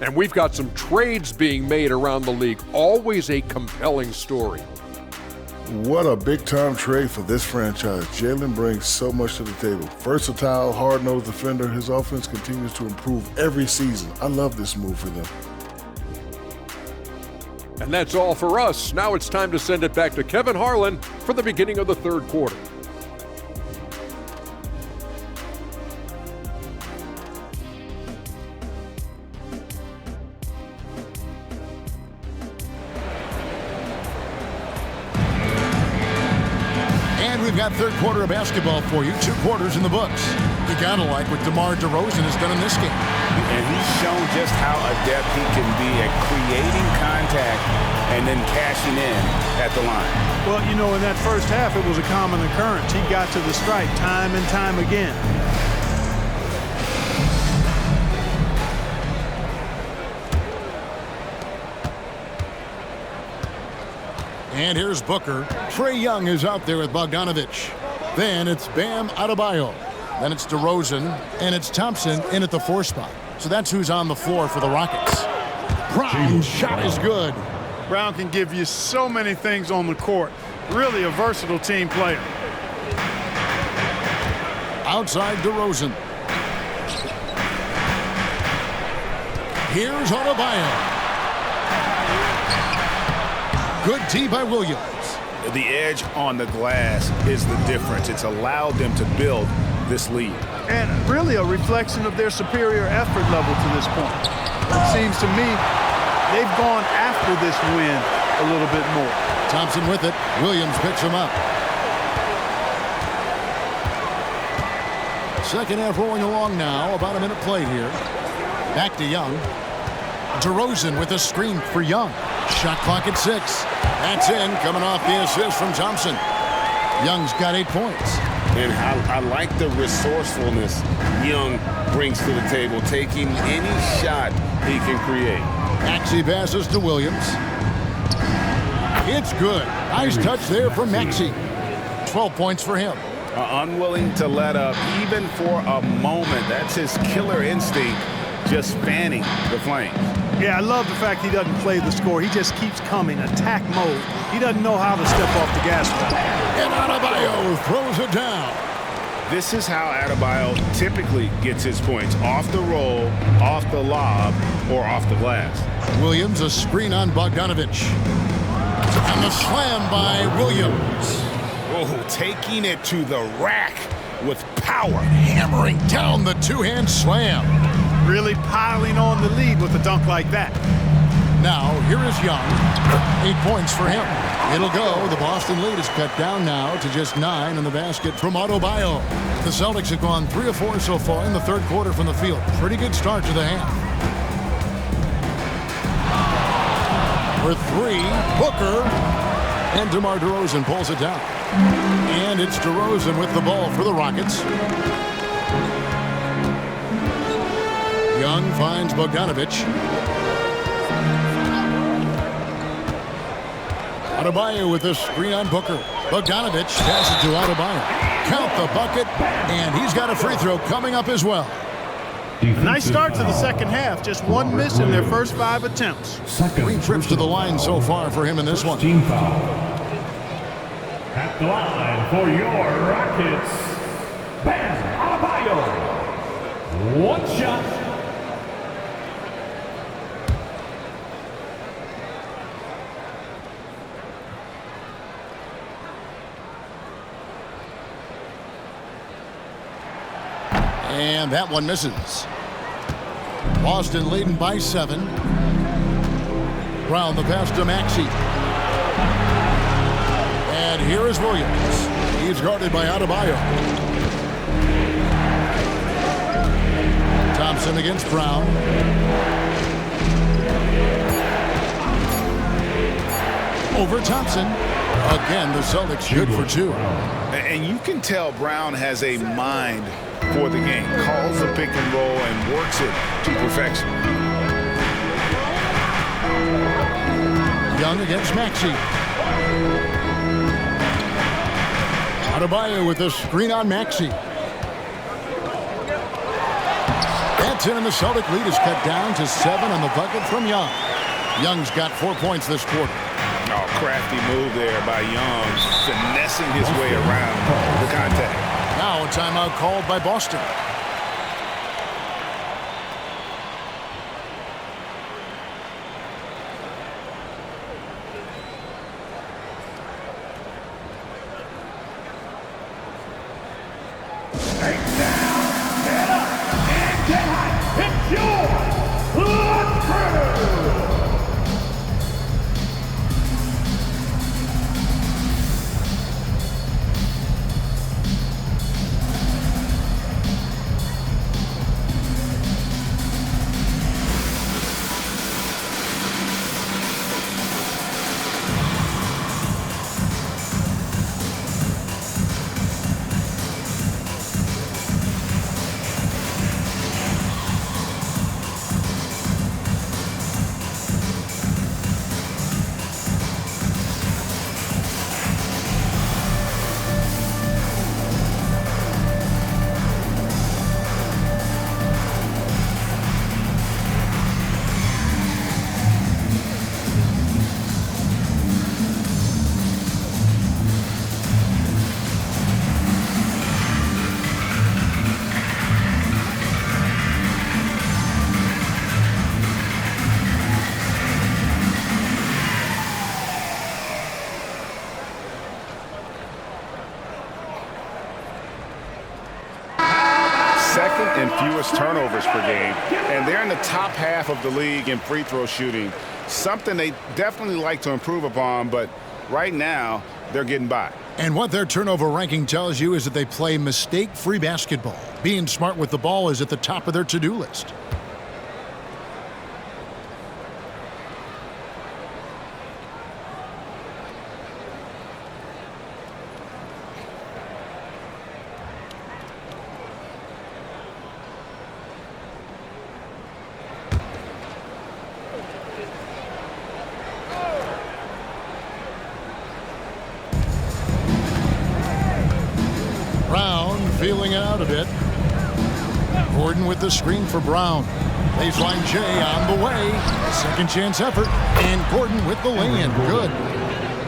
And we've got some trades being made around the league. Always a compelling story. What a big-time trade for this franchise. Jalen brings so much to the table. Versatile, hard-nosed defender. His offense continues to improve every season. I love this move for them. And that's all for us. Now it's time to send it back to Kevin Harlan for the beginning of the third quarter. We've got third quarter of basketball for you. 2 quarters in the books. You gotta like what DeMar DeRozan has done in this game. And he's shown just how adept he can be at creating contact and then cashing in at the line. Well, in that first half, it was a common occurrence. He got to the stripe time and time again. And here's Booker. Trae Young is out there with Bogdanovich. Then it's Bam Adebayo. Then it's DeRozan. And it's Thompson in at the 4 spot. So that's who's on the floor for the Rockets. Brown's shot is good. Brown can give you so many things on the court. Really a versatile team player. Outside DeRozan. Here's Adebayo. Good D by Williams. The edge on the glass is the difference. It's allowed them to build this lead. And really a reflection of their superior effort level to this point. It seems to me they've gone after this win a little bit more. Thompson with it. Williams picks him up. Second half rolling along now. About a minute played here. Back to Young. DeRozan with a screen for Young. Shot clock at 6. That's in, coming off the assist from Thompson. Young's got 8 points. And I like the resourcefulness Young brings to the table, taking any shot he can create. Maxey passes to Williams. It's good. Nice touch there from Maxey. 12 points for him. Unwilling to let up even for a moment. That's his killer instinct, just fanning the flames. Yeah, I love the fact he doesn't play the score. He just keeps coming, attack mode. He doesn't know how to step off the gas pedal. And Adebayo throws it down. This is how Adebayo typically gets his points. Off the roll, off the lob, or off the glass. Williams, a screen on Bogdanovich. And the slam by Williams. Oh, taking it to the rack with power. Hammering down the two-hand slam. Really piling on the lead with a dunk like that. Now, here is Young. 8 points for him. It'll go. The Boston lead is cut down now to just 9 in the basket from Adebayo. The Celtics have gone 3 of 4 so far in the third quarter from the field. Pretty good start to the half. For 3, Booker. And DeMar DeRozan pulls it down. And it's DeRozan with the ball for the Rockets. Young finds Bogdanovich. Adebayo with a screen on Booker. Bogdanovich passes to Adebayo. Count the bucket, and he's got a free throw coming up as well. Nice start to the second half. Just one miss in their first 5 attempts. 3 trips to the line so far for him in this one. Team foul. At the line for your Rockets, Bam Adebayo. One shot. And that one misses. Boston leading by 7. Brown the pass to Maxey. And here is Williams. He's guarded by Adebayo. Thompson against Brown. Over Thompson. Again, the Celtics good for 2. And you can tell Brown has a mind for the game. Calls the pick and roll and works it to perfection. Young against Maxey. Adebayo with a screen on Maxey. That's in, and the Celtic lead is cut down to 7 on the bucket from Young. Young's got 4 points this quarter. Oh, crafty move there by Young, finessing his way around the contact. Now a timeout called by Boston. 6 turnovers per game, and they're in the top half of the league in free throw shooting. Something they definitely like to improve upon, but right now they're getting by. And what their turnover ranking tells you is that they play mistake-free basketball. Being smart with the ball is at the top of their to-do list. Feeling it out a bit. Gordon with the screen for Brown. Baseline J on the way. A second chance effort. And Gordon with the lay-in. Good.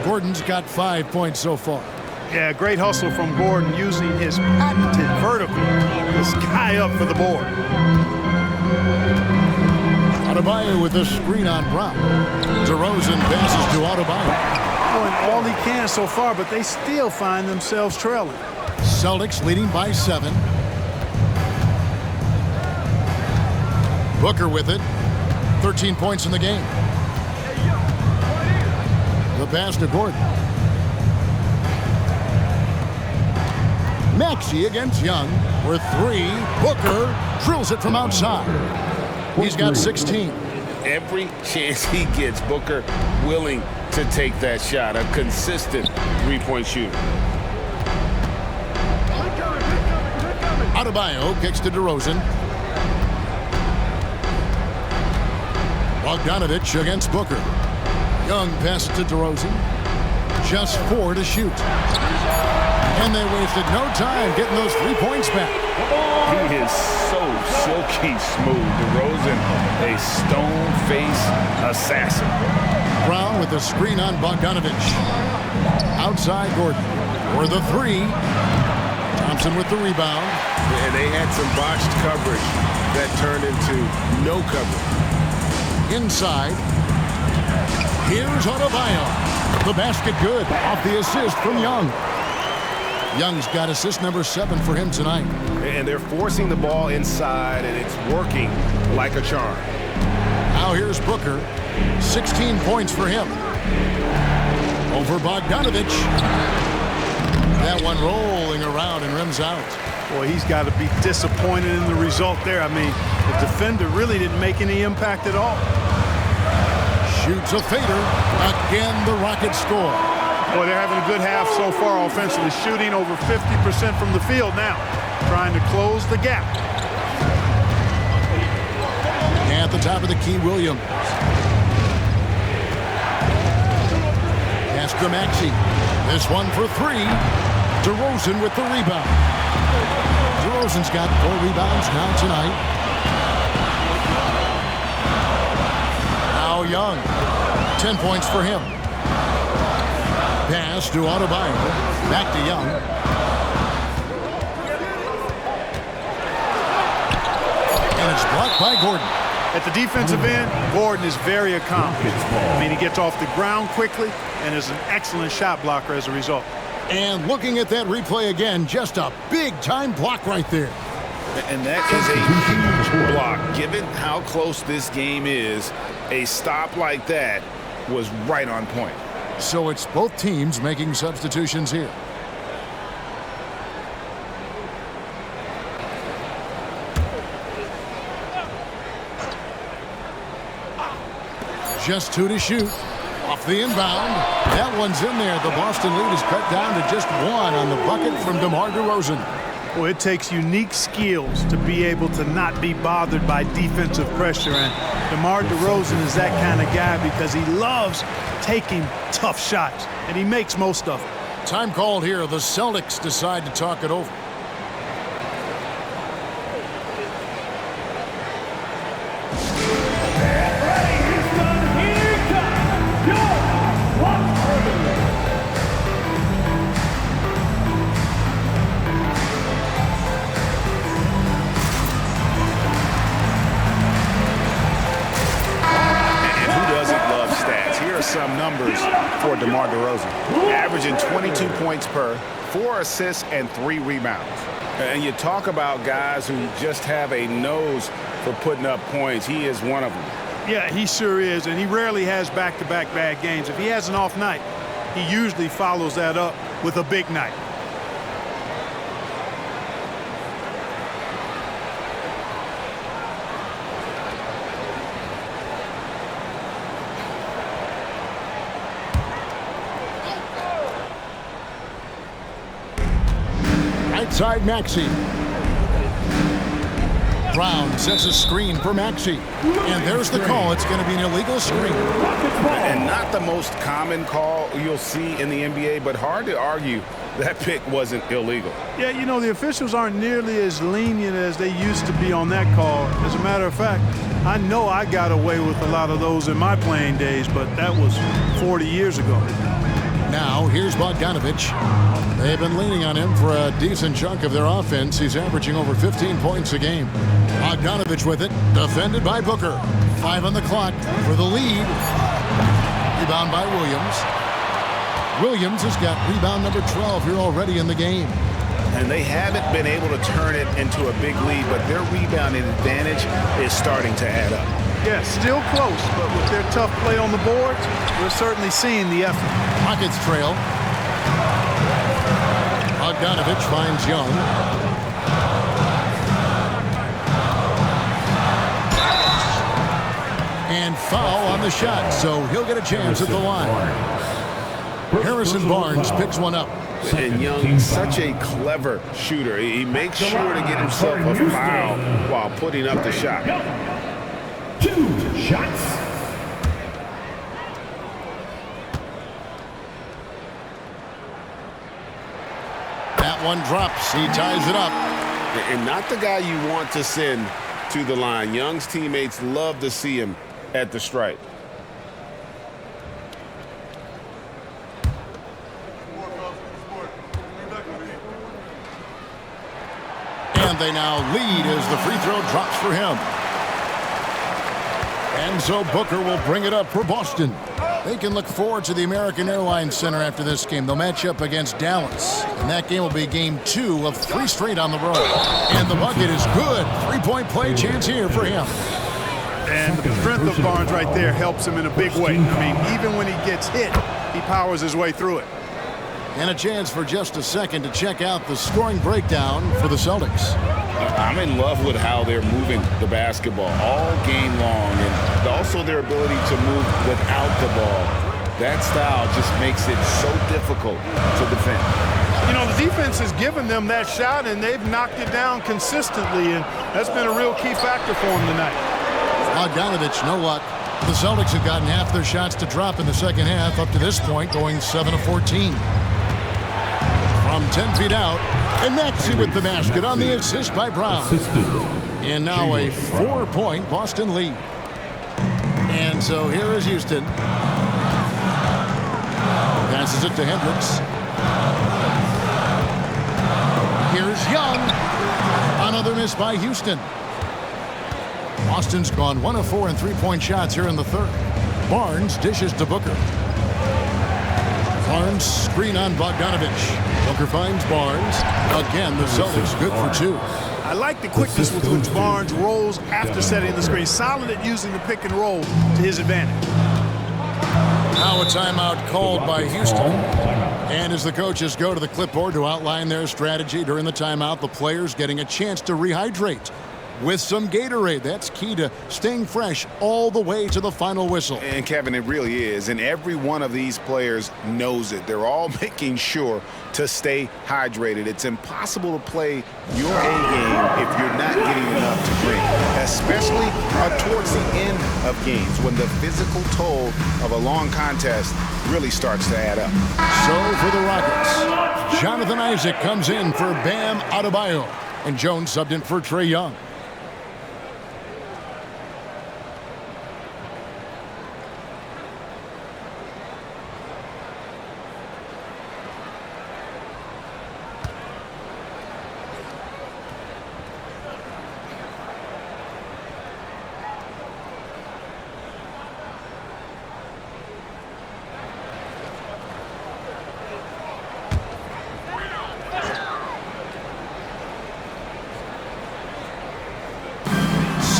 Gordon's got 5 points so far. Yeah, great hustle from Gordon using his patented vertical to sky up for the board. Adebayo with the screen on Brown. DeRozan passes to Adebayo. Doing all he can so far, but they still find themselves trailing. Celtics leading by 7. Booker with it. 13 points in the game. The pass to Gordon. Maxey against Young. For 3. Booker drills it from outside. He's got 16. Every chance he gets, Booker willing to take that shot. A consistent three-point shooter. Adebayo kicks to DeRozan. Bogdanovich against Booker. Young passes to DeRozan. Just 4 to shoot. And they wasted no time getting those 3 points back. He is so silky smooth. DeRozan, a stone-face assassin. Brown with the screen on Bogdanovich. Outside Gordon for the 3. Thompson with the rebound. And they had some botched coverage that turned into no coverage. Inside. Here's Adebayo. The basket good. Off the assist from Young. Young's got assist number 7 for him tonight. And they're forcing the ball inside, and it's working like a charm. Now here's Booker. 16 points for him. Over Bogdanovich. That one rolling around and rims out. Boy, he's got to be disappointed in the result there. I mean, the defender really didn't make any impact at all. Shoots a fader. Again, the Rockets score. Boy, they're having a good half so far offensively, shooting over 50% from the field now, trying to close the gap. At the top of the key, Williams. Pass to Maxey. This one for 3. DeRozan with the rebound. DeRozan's got 4 rebounds now tonight. Now Young. 10 points for him. Pass to Adebayo. Back to Young. And it's blocked by Gordon. At the defensive end, Gordon is very accomplished. I mean, he gets off the ground quickly and is an excellent shot blocker as a result. And looking at that replay again, just a big-time block right there. And that is a huge block. Given how close this game is, a stop like that was right on point. So it's both teams making substitutions here. Just 2 to shoot. Off the inbound. That one's in there. The Boston lead is cut down to just 1 on the bucket from DeMar DeRozan. Well, it takes unique skills to be able to not be bothered by defensive pressure. And DeMar DeRozan is that kind of guy because he loves taking tough shots, and he makes most of them. Time called here. The Celtics decide to talk it over. Some numbers for DeMar DeRozan. Averaging 22 points per, 4 assists and 3 rebounds. And you talk about guys who just have a nose for putting up points. He is one of them. Yeah, he sure is, and he rarely has back-to-back bad games. If he has an off night, he usually follows that up with a big night. Side Maxey. Brown sets a screen for Maxey. And there's the call. It's going to be an illegal screen. And not the most common call you'll see in the NBA, but hard to argue that pick wasn't illegal. Yeah, you know, the officials aren't nearly as lenient as they used to be on that call. As a matter of fact, I know I got away with a lot of those in my playing days, but that was 40 years ago. Now, here's Bogdanovich. They've been leaning on him for a decent chunk of their offense. He's averaging over 15 points a game. Bogdanovich with it, defended by Booker. 5 on the clock for the lead. Rebound by Williams. Williams has got rebound number 12 here already in the game. And they haven't been able to turn it into a big lead, but their rebounding advantage is starting to add up. Yeah, still close, but with their tough play on the boards, we're certainly seeing the effort. Rockets trail. Bogdanovich finds Young. And foul on the shot, so he'll get a chance at the line. Harrison Barnes picks one up. And Young, such a clever shooter. He makes sure to get himself a foul while putting up the shot. 2 shots. That one drops. He ties it up. And not the guy you want to send to the line. Young's teammates love to see him at the stripe. And they now lead as the free throw drops for him. And so Booker will bring it up for Boston. They can look forward to the American Airlines Center after this game. They'll match up against Dallas. And that game will be game 2 of 3 straight on the road. And the bucket is good. 3-point play chance here for him. And the strength of Barnes right there helps him in a big way. I mean, even when he gets hit, he powers his way through it. And a chance for just a second to check out the scoring breakdown for the Celtics. I'm in love with how they're moving the basketball all game long, and also their ability to move without the ball. That style just makes it so difficult to defend. You know, the defense has given them that shot, and they've knocked it down consistently, and that's been a real key factor for them tonight. Bogdanovich, no luck. The Celtics have gotten half their shots to drop in the second half up to this point, going 7 of 14. From 10 feet out, and Maxey with the basket on the assist by Brown. And now a 4-point Boston lead. And so here is Houston. Passes it to Hendricks. Here's Young. Another miss by Houston. Boston's gone 1 of 4 in 3-point shots here in the third. Barnes dishes to Booker. Barnes screen on Bogdanovich. Booker finds Barnes. Again, the Celtics good for 2. I like the quickness with which Barnes rolls after setting the screen. Solid at using the pick and roll to his advantage. Now a timeout called by Houston. And as the coaches go to the clipboard to outline their strategy during the timeout, the players getting a chance to rehydrate with some Gatorade. That's key to staying fresh all the way to the final whistle. And Kevin, it really is. And every one of these players knows it. They're all making sure to stay hydrated. It's impossible to play your A game if you're not getting enough to drink, especially towards the end of games when the physical toll of a long contest really starts to add up. So for the Rockets, Jonathan Isaac comes in for Bam Adebayo, and Jones subbed in for Trae Young.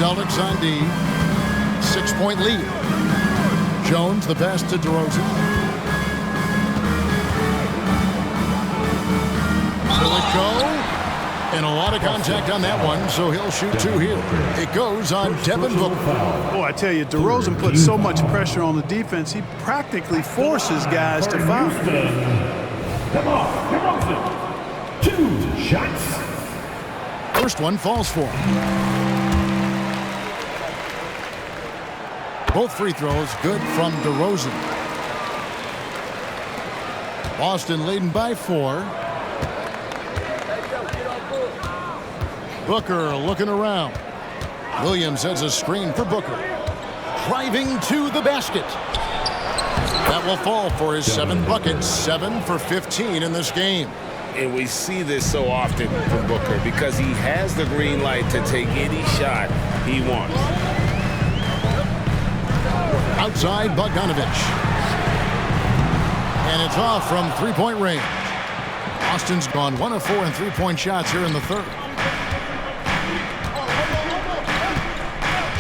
Celtics on D. 6-point lead. Jones, the pass to DeRozan. Will it go? And a lot of contact on that one, so he'll shoot 2 here. It goes on Devin Booker. Oh, I tell you, DeRozan puts so much pressure on the defense, he practically forces guys to foul. Come on, DeRozan. 2 shots. First one falls for him. Both free throws good from DeRozan. Boston leading by 4. Booker looking around. Williams has a screen for Booker. Driving to the basket. That will fall for his 7 buckets. 7 for 15 in this game. And we see this so often from Booker because he has the green light to take any shot he wants. Outside Bogdanovich. And it's off from 3-point range. Austin's gone 1 of 4 in 3-point shots here in the third.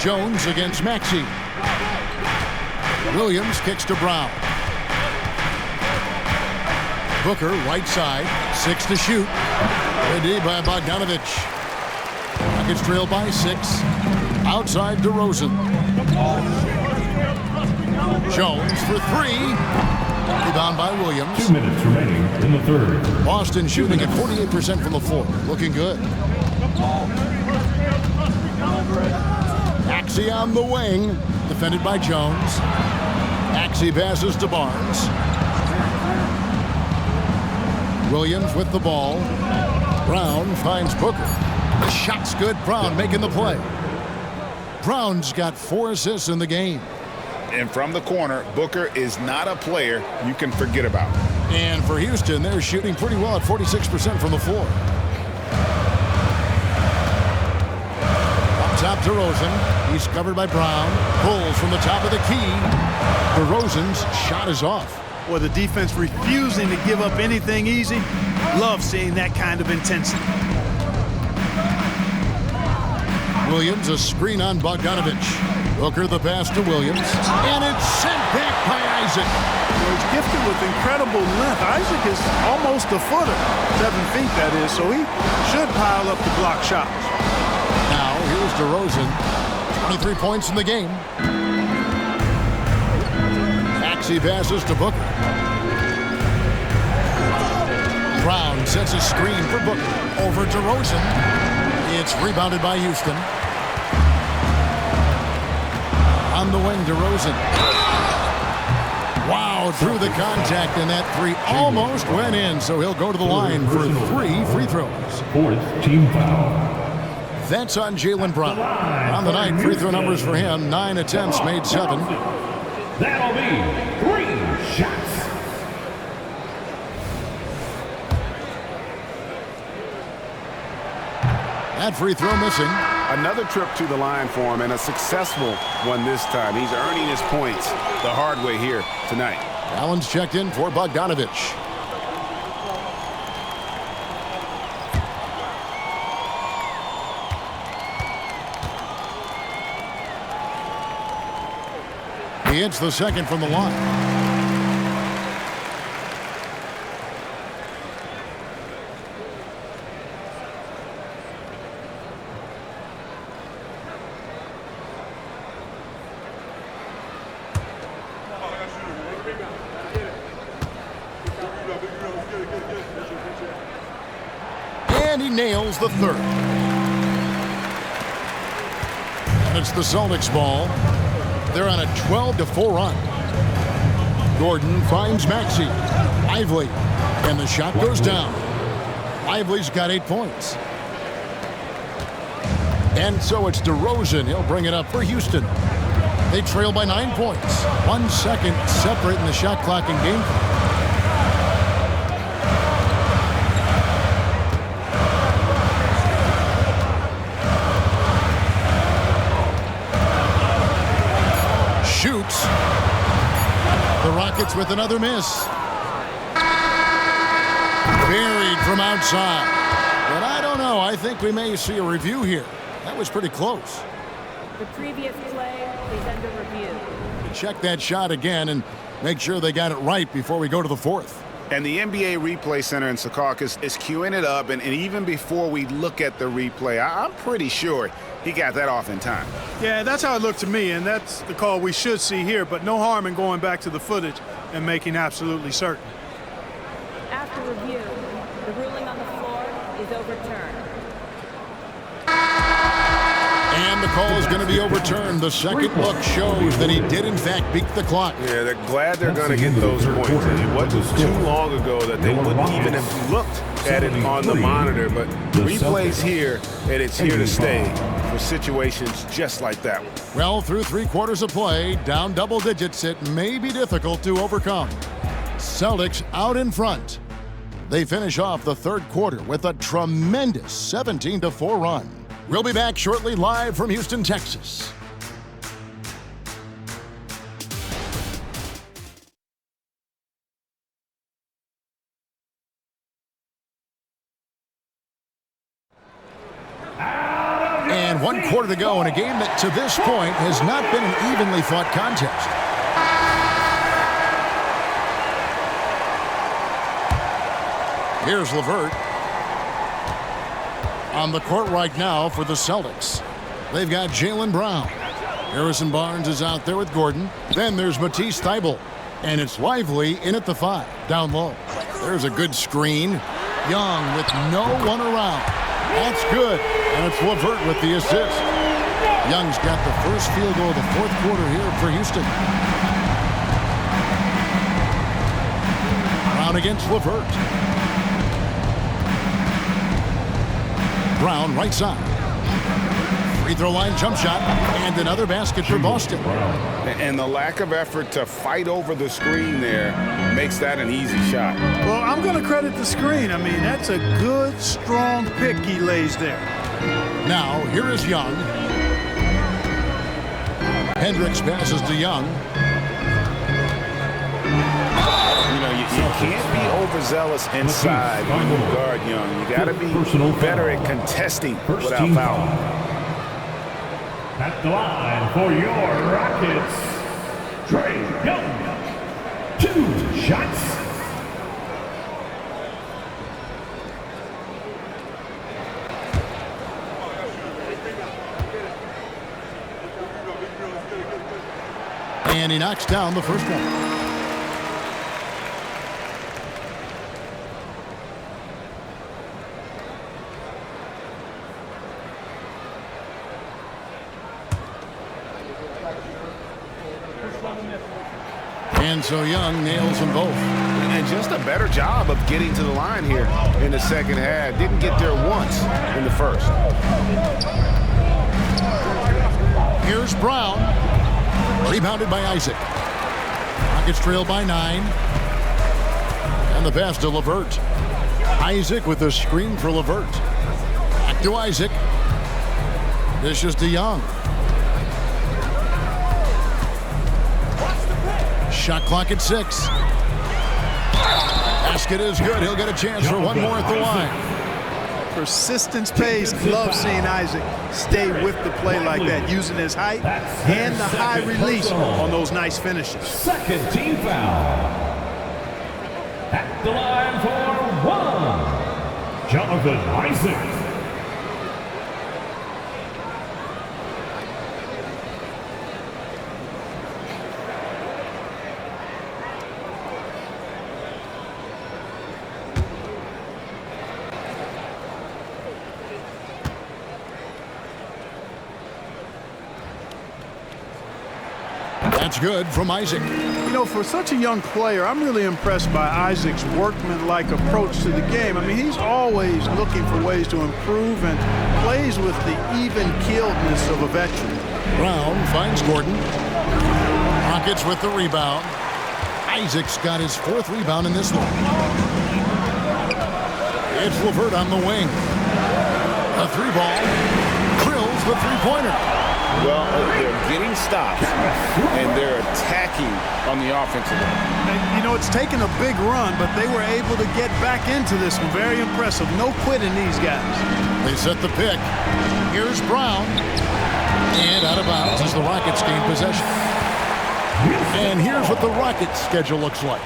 Jones against Maxey. Williams kicks to Brown. Booker, right side, 6 to shoot. Ready by Bogdanovich. Rockets trail by 6. Outside DeRozan. Jones for 3. Rebound by Williams. 2 minutes remaining in the third. Boston shooting at 48% from the floor. Looking good. Maxey on the wing. Defended by Jones. Maxey passes to Barnes. Williams with the ball. Brown finds Booker. The shot's good. Brown making the play. Brown's got 4 assists in the game. And from the corner, Booker is not a player you can forget about. And for Houston, they're shooting pretty well at 46% from the floor. Up top, DeRozan. He's covered by Brown. Pulls from the top of the key. DeRozan's shot is off. Well, the defense refusing to give up anything easy. Love seeing that kind of intensity. Williams, a screen on Bogdanovich. Booker the pass to Williams. And it's sent back by Isaac. He's gifted with incredible length. Isaac is almost a footer. 7 feet, that is. So he should pile up the block shots. Now, here's DeRozan. 23 points in the game. Maxey passes to Booker. Brown sets a screen for Booker. Over DeRozan. It's rebounded by Houston. On the wing, DeRozan. Wow, through the contact, and that 3 almost went in, so he'll go to the line for 3 free throws. 4th team foul. That's on Jaylen Brown. On the night, free throw numbers for him, 9 attempts, made 7. That'll be 3 shots. That free throw missing. Another trip to the line for him, and a successful one this time. He's earning his points the hard way here tonight. Allen's checked in for Bogdanovich. He hits the second from the line. And he nails the third. And it's the Celtics ball. They're on a 12-4 run. Gordon finds Maxey. Lively. And the shot goes down. Lively's got 8 points. And so it's DeRozan. He'll bring it up for Houston. They trail by 9 points. 1 second separating the shot clock and game clock. Shoots. The Rockets with another miss. Buried from outside. But I don't know. I think we may see a review here. That was pretty close. The previous play is under review. Check that shot again and make sure they got it right before we go to the fourth. And the NBA Replay Center in Secaucus is queuing it up, and even before we look at the replay, I'm pretty sure he got that off in time. Yeah, that's how it looked to me, and that's the call we should see here, but no harm in going back to the footage and making absolutely certain. After review, the ruling on the floor is overturned. And the call is going to be overturned. The second look shows that he did, in fact, beat the clock. Yeah, they're glad they're going to get those points. It wasn't too long ago that they wouldn't even have looked at it on the monitor, but replay's here, and it's here to stay for situations just like that one. Well, through 3 quarters of play, down double digits, it may be difficult to overcome. Celtics out in front. They finish off the third quarter with a tremendous 17-4 run. We'll be back shortly, live from Houston, Texas. And 1 quarter to go in a game that to this point has not been an evenly fought contest. Here's LeVert. On the court right now for the Celtics. They've got Jaylen Brown. Harrison Barnes is out there with Gordon. Then there's Matisse Thybulle. And it's Lively in at the 5, down low. There's a good screen. Young with no one around. That's good. And it's LeVert with the assist. Young's got the first field goal of the fourth quarter here for Houston. Brown against LeVert. Brown right side. Free throw line jump shot and another basket for Boston. And the lack of effort to fight over the screen there makes that an easy shot. Well, I'm going to credit the screen. I mean, that's a good, strong pick he lays there. Now, here is Young. Hendricks passes to Young. You can't be overzealous inside when you guard Young. You got to be better at contesting without fouling. At the line for your Rockets, Trae Young. 2 shots. And he knocks down the first one. And so Young nails them both. And just a better job of getting to the line here in the second half. Didn't get there once in the first. Here's Brown. Rebounded by Isaac. Rockets trail by 9. And the pass to LeVert. Isaac with a screen for LeVert. Back to Isaac. Dishes to Young. Shot clock at 6. Basket is good. He'll get a chance for one more at the line. Persistence pays. Love seeing Isaac stay with the play like that, using his height and the high release on those nice finishes. Second team foul. At the line for 1, Jonathan Isaac. That's good from Isaac. You know, for such a young player, I'm really impressed by Isaac's workman-like approach to the game. I mean, he's always looking for ways to improve and plays with the even-keeledness of a veteran. Brown finds Gordon. Rockets with the rebound. Isaac's got his 4th rebound in this one. It's LeVert on the wing. A 3-ball. Drills the 3-pointer. Well, they're getting stops, and they're attacking on the offensive end. You know, it's taken a big run, but they were able to get back into this one. Very impressive. No quitting these guys. They set the pick. Here's Brown. And out of bounds as the Rockets gain possession. And here's what the Rockets' schedule looks like.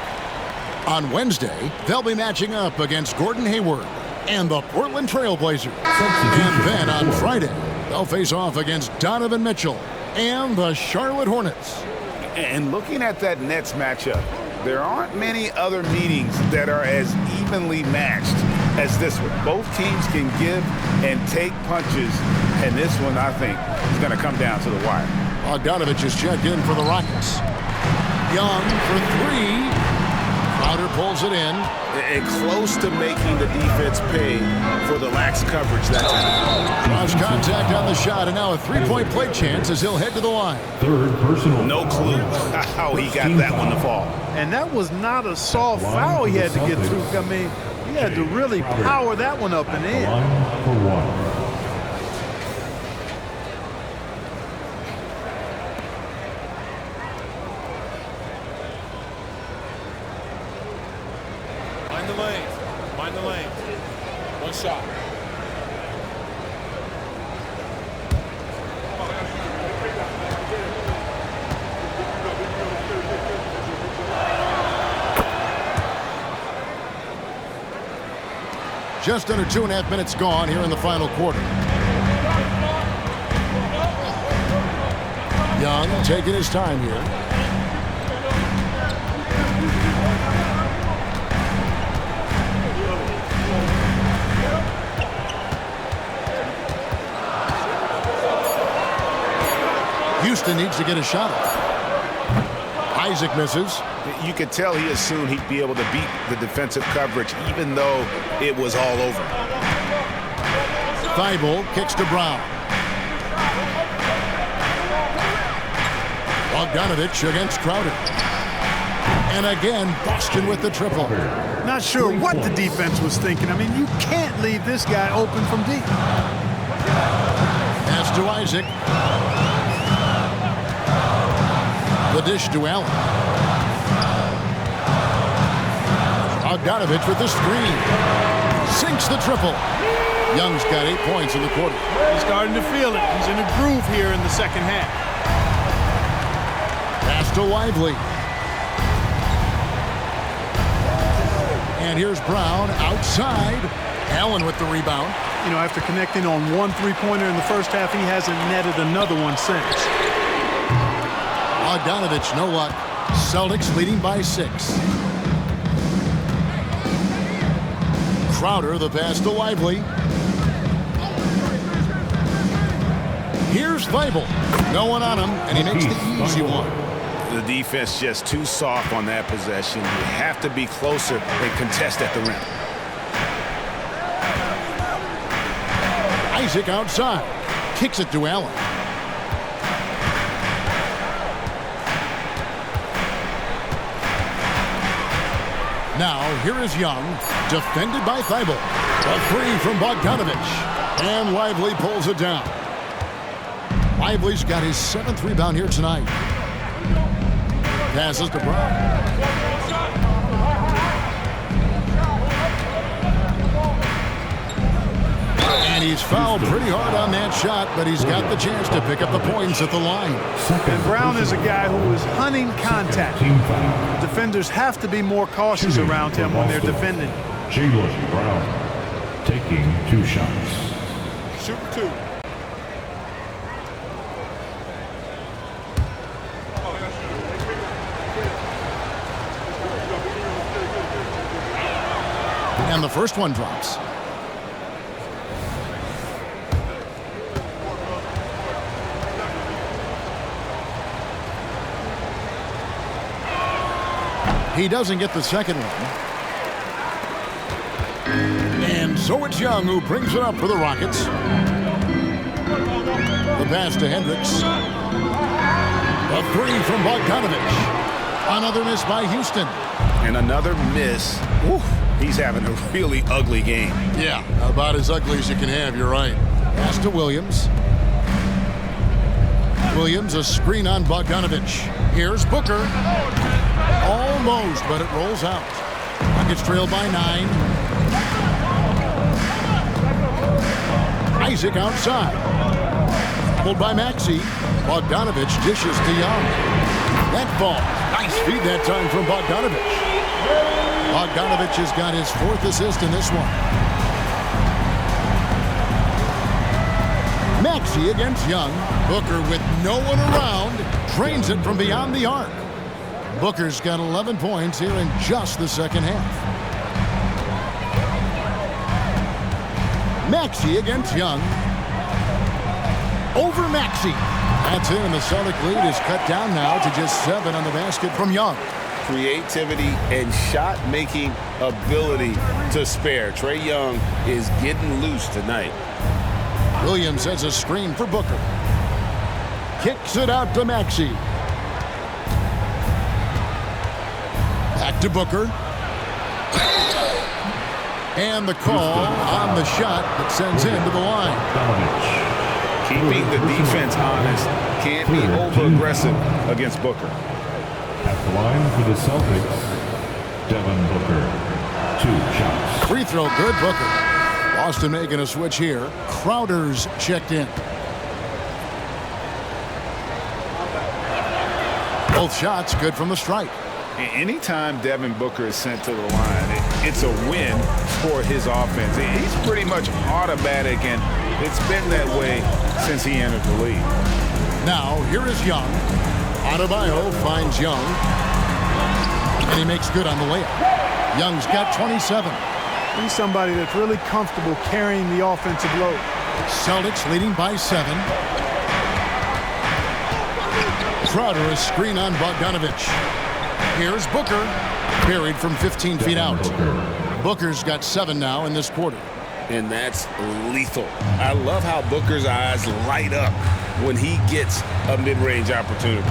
On Wednesday, they'll be matching up against Gordon Hayward and the Portland Trail Blazers. And then on Friday, they'll face off against Donovan Mitchell and the Charlotte Hornets. And looking at that Nets matchup, there aren't many other meetings that are as evenly matched as this one. Both teams can give and take punches, and this one, I think, is going to come down to the wire. Bogdanovich is checked in for the Rockets. Young for three. Crowder pulls it in. And close to making the defense pay for the lax coverage that time. Cross contact on the shot, and now a three-point play chance as he'll head to the line. Third personal. No clue how he got that one to fall. And that was not a soft foul he had to get through. I mean, he had to really power that one up and in. Line for one. Mind the lane. One shot. Just under 2.5 minutes gone here in the final quarter. Young taking his time here. Houston needs to get a shot off. Isaac misses. You could tell he assumed he'd be able to beat the defensive coverage even though it was all over. Thibault kicks to Brown. Bogdanovich against Crowder. And again, Boston with the triple. Not sure what the defense was thinking. I mean, you can't leave this guy open from deep. Pass to Isaac. The dish to Allen. Bogdanovich with the screen. Sinks the triple. Young's got 8 points in the quarter. He's starting to feel it. He's in a groove here in the second half. Pass to Lively. And here's Brown outside. Allen with the rebound. You know, after connecting on one three-pointer in the first half, he hasn't netted another one since. Bogdanovich, no luck. Celtics leading by 6. Crowder, the pass to Lively. Here's Thibault. No one on him, and he makes the easy one. The defense just too soft on that possession. You have to be closer and contest at the rim. Isaac outside. Kicks it to Allen. Now, here is Young, defended by Thibault. A three from Bogdanovich. And Lively pulls it down. Lively's got his 7th rebound here tonight. Passes to Brown. And he's fouled pretty hard on that shot, but he's got the chance to pick up the points at the line. And Brown is a guy who is hunting contact. Defenders have to be more cautious around him when they're defending. Jalen Brown taking 2 shots. Shoot 2. And the first one drops. He doesn't get the second one. And so it's Young who brings it up for the Rockets. The pass to Hendricks. A three from Bogdanovich. Another miss by Houston. And another miss. Oof. He's having a really ugly game. Yeah, about as ugly as you can have, you're right. Pass to Williams. Williams, a screen on Bogdanovich. Here's Booker. Almost, but it rolls out. Rockets trailed by 9. Isaac outside. Bobbled by Maxey. Bogdanovich dishes to Young. That ball. Nice feed that time from Bogdanovich. Bogdanovich has got his 4th assist in this one. Maxey against Young. Booker with no one around. Drains it from beyond the arc. Booker's got 11 points here in just the second half. Maxey against Young. Over Maxey. That's it, and the Celtic lead is cut down now to just 7 on the basket from Young. Creativity and shot-making ability to spare. Trae Young is getting loose tonight. Williams has a screen for Booker. Kicks it out to Maxey. Back to Booker. And the call on the shot that sends him to the line. Keeping the defense honest. Can't be over-aggressive against Booker. At the line for the Celtics, Devin Booker. 2 shots. Free throw good, Booker. Boston making a switch here. Crowder's checked in. Both shots good from the stripe. Anytime Devin Booker is sent to the line, it's a win for his offense. He's pretty much automatic, and it's been that way since he entered the league. Now, here is Young. Adebayo finds Young. And he makes good on the layup. Young's got 27. He's somebody that's really comfortable carrying the offensive load. Celtics leading by 7. Crowder a screen on Bogdanovich. Here's Booker. Buried from 15 feet out. Booker's got 7 now in this quarter. And that's lethal. I love how Booker's eyes light up when he gets a mid-range opportunity.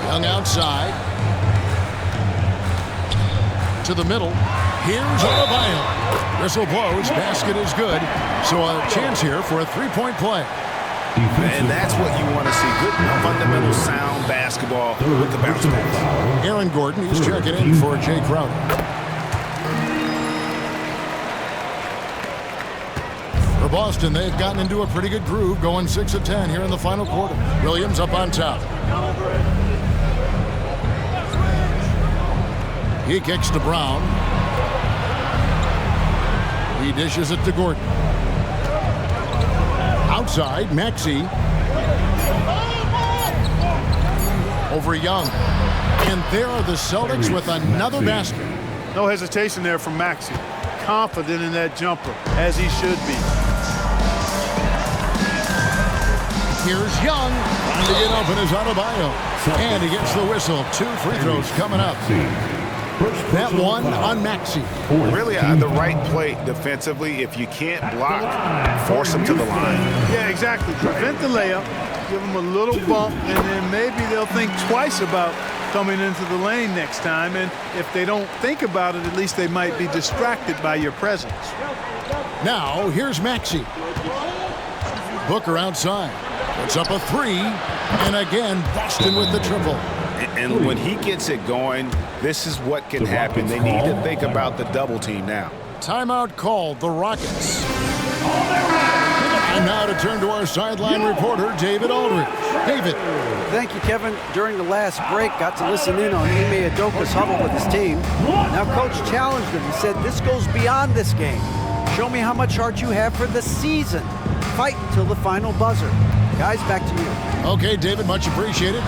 Young outside. To the middle. Here's Adebayo. Whistle blows. Basket is good. So a chance here for a 3-point play. And that's what you want to see. Good fundamental sound basketball with the bounce pass. Aaron Gordon is checking in for Jay Crowder. For Boston, they've gotten into a pretty good groove, going 6 of 10 here in the final quarter. Williams up on top. He kicks to Brown. He dishes it to Gordon. Outside, Maxey. Over Young. And there are the Celtics with another basket. No hesitation there from Maxey. Confident in that jumper, as he should be. Here's Young. Trying to get open is Adebayo. And he gets the whistle. 2 free throws coming up. That one on Maxey. Really the right play defensively. If you can't block, force him to the line. Yeah, exactly. Prevent the layup, give him a little bump, and then maybe they'll think twice about coming into the lane next time. And if they don't think about it, at least they might be distracted by your presence. Now, here's Maxey. Booker outside. Puts up a 3. And again, Boston with the triple. And when he gets it going, this is what can happen. They need to think about the double team now. Timeout called, the Rockets. And now to turn to our sideline reporter, David Aldridge. David. Thank you, Kevin. During the last break, got to listen in on Ime Udoka's huddle with his team. Now, Coach challenged him. He said, this goes beyond this game. Show me how much heart you have for the season. Fight until the final buzzer. Guys, back to you. Okay, David, much appreciated.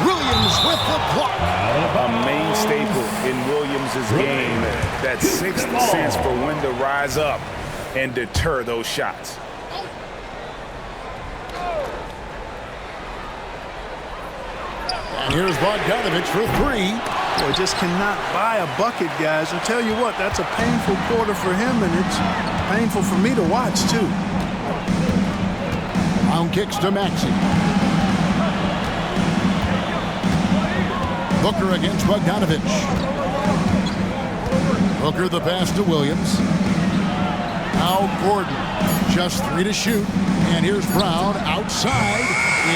Williams with the block. A main staple in Williams' game. That 6th sense for when to rise up and deter those shots. And here's Bogdanovich for 3. Boy, just cannot buy a bucket, guys. I'll tell you what, that's a painful quarter for him, and it's painful for me to watch, too. Brown kicks to Maxey. Booker against Bogdanovich. Booker the pass to Williams. Now Gordon. Just 3 to shoot. And here's Brown outside.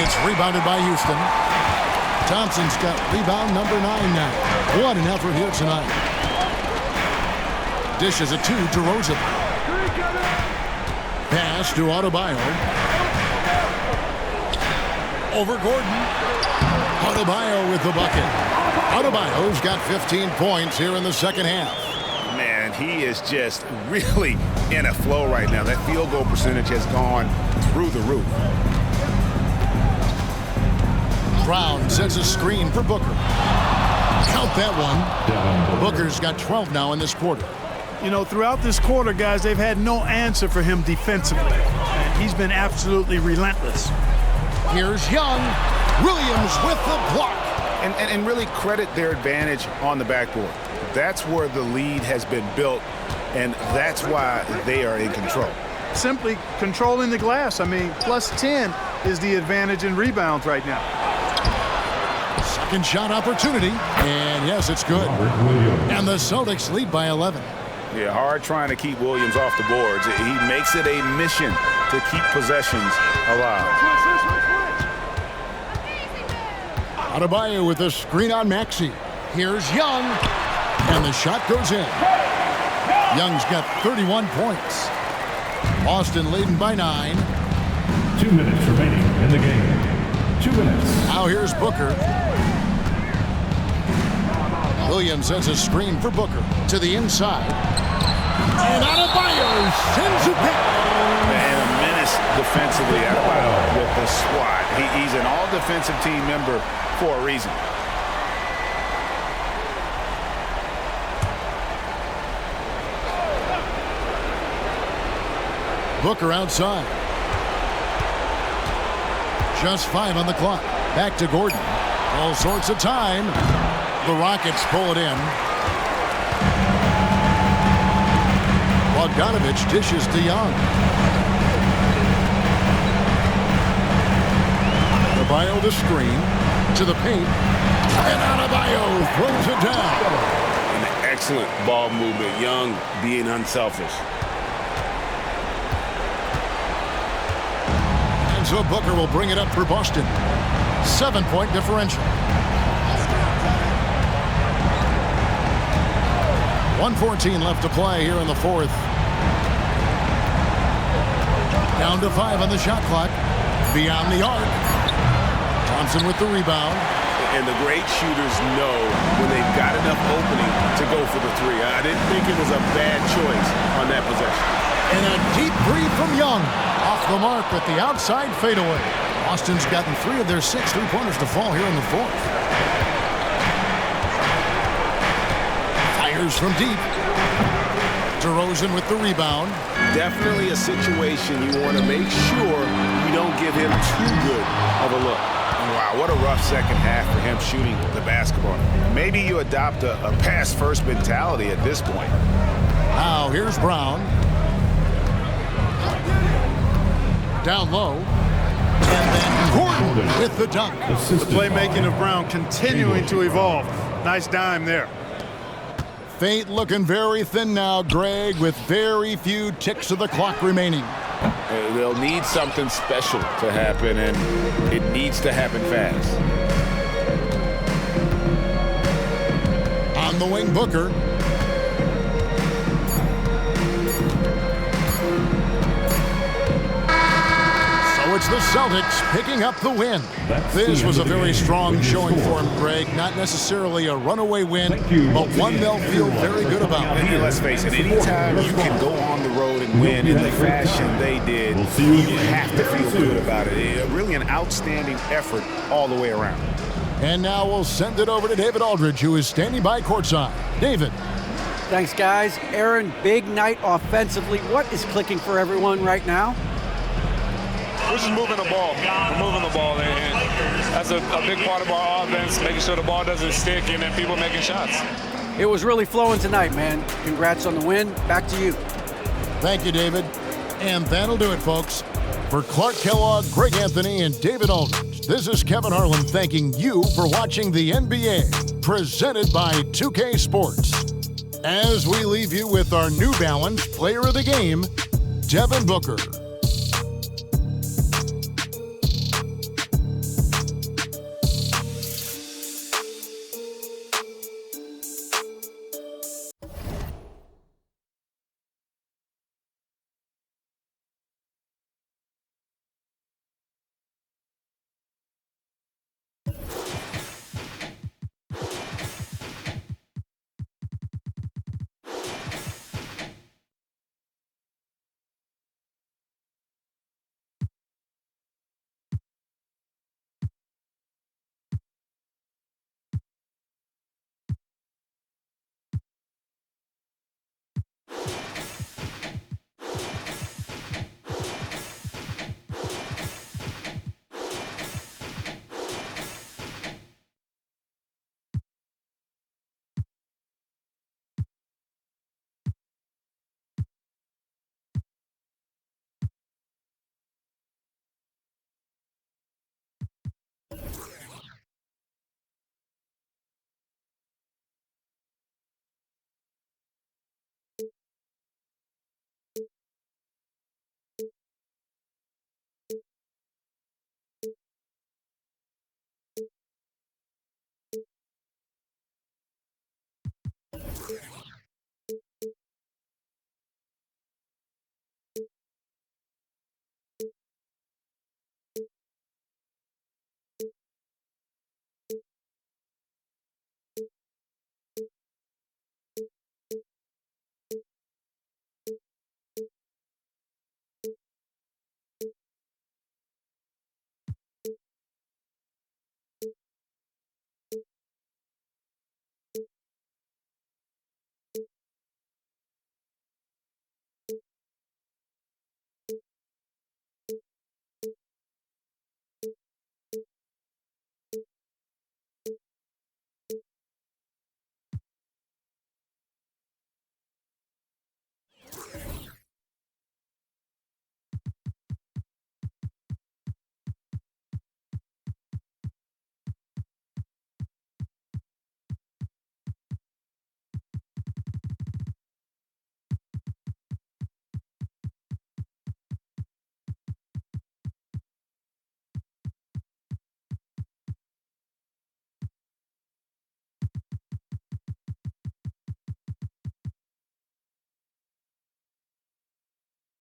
It's rebounded by Houston. Thompson's got rebound number 9 now. What an effort here tonight. Dishes it 2 to Rosen. Pass to Adebayo. Over Gordon. Adebayo with the bucket. Adebayo's got 15 points here in the second half. Man, he is just really in a flow right now. That field goal percentage has gone through the roof. Brown sets a screen for Booker. Count that one. Booker's got 12 now in this quarter. You know, throughout this quarter, guys, they've had no answer for him defensively. And he's been absolutely relentless. Here's Young. Williams with the block. And really credit their advantage on the backboard. That's where the lead has been built, and that's why they are in control. Simply controlling the glass. I mean, plus 10 is the advantage in rebounds right now. Second shot opportunity, and yes, it's good. And the Celtics lead by 11. Yeah, hard trying to keep Williams off the boards. He makes it a mission to keep possessions alive. Adebayo with the screen on Maxey. Here's Young, and the shot goes in. Young's got 31 points. Boston leading by 9. 2 minutes remaining in the game. 2 minutes. Now here's Booker. Williams sets a screen for Booker to the inside. And Adebayo sends it back. Man, a menace defensively. Adebayo with the swat. He's an all-defensive team member for a reason. Booker outside. Just 5 on the clock. Back to Gordon. All sorts of time. The Rockets pull it in. Bogdanovich dishes to Young. Adebayo the screen to the paint. And Adebayo throws it down. An excellent ball movement. Young being unselfish. And so Booker will bring it up for Boston. 7-point differential. 1:14 left to play here in the fourth. Down to 5 on the shot clock. Beyond the arc. Thompson with the rebound. And the great shooters know when they've got enough opening to go for the three. I didn't think it was a bad choice on that possession. And a deep three from Young. Off the mark with the outside fadeaway. Boston's gotten 3 of their 6 three-pointers to fall here in the fourth. Fires from deep. DeRozan with the rebound. Definitely a situation you want to make sure you don't give him too good of a look. Wow, what a rough second half for him shooting the basketball. Maybe you adopt a pass-first mentality at this point. Now here's Brown. Down low. And then Gordon with the dunk. The playmaking of Brown continuing to evolve. Nice dime there. Fate looking very thin now, Greg, with very few ticks of the clock remaining. They'll need something special to happen, and it needs to happen fast. On the wing, Booker. So it's the Celtics picking up the win. This was a very strong showing for him, Greg. Not necessarily a runaway win, but one they'll feel very good about. And let's face it, anytime you can go on the road and win in the fashion they did, you have to feel good about it. Really an outstanding effort all the way around. And now we'll send it over to David Aldridge, who is standing by courtside. David. Thanks, guys. Aaron, big night offensively. What is clicking for everyone right now? We're just moving the ball. We're moving the ball, and that's a big part of our offense, making sure the ball doesn't stick and then people making shots. It was really flowing tonight, man. Congrats on the win. Back to you. Thank you, David. And that'll do it, folks. For Clark Kellogg, Greg Anthony, and David Aldridge, this is Kevin Harlan thanking you for watching the NBA, presented by 2K Sports. As we leave you with our New Balance Player of the Game, Devin Booker.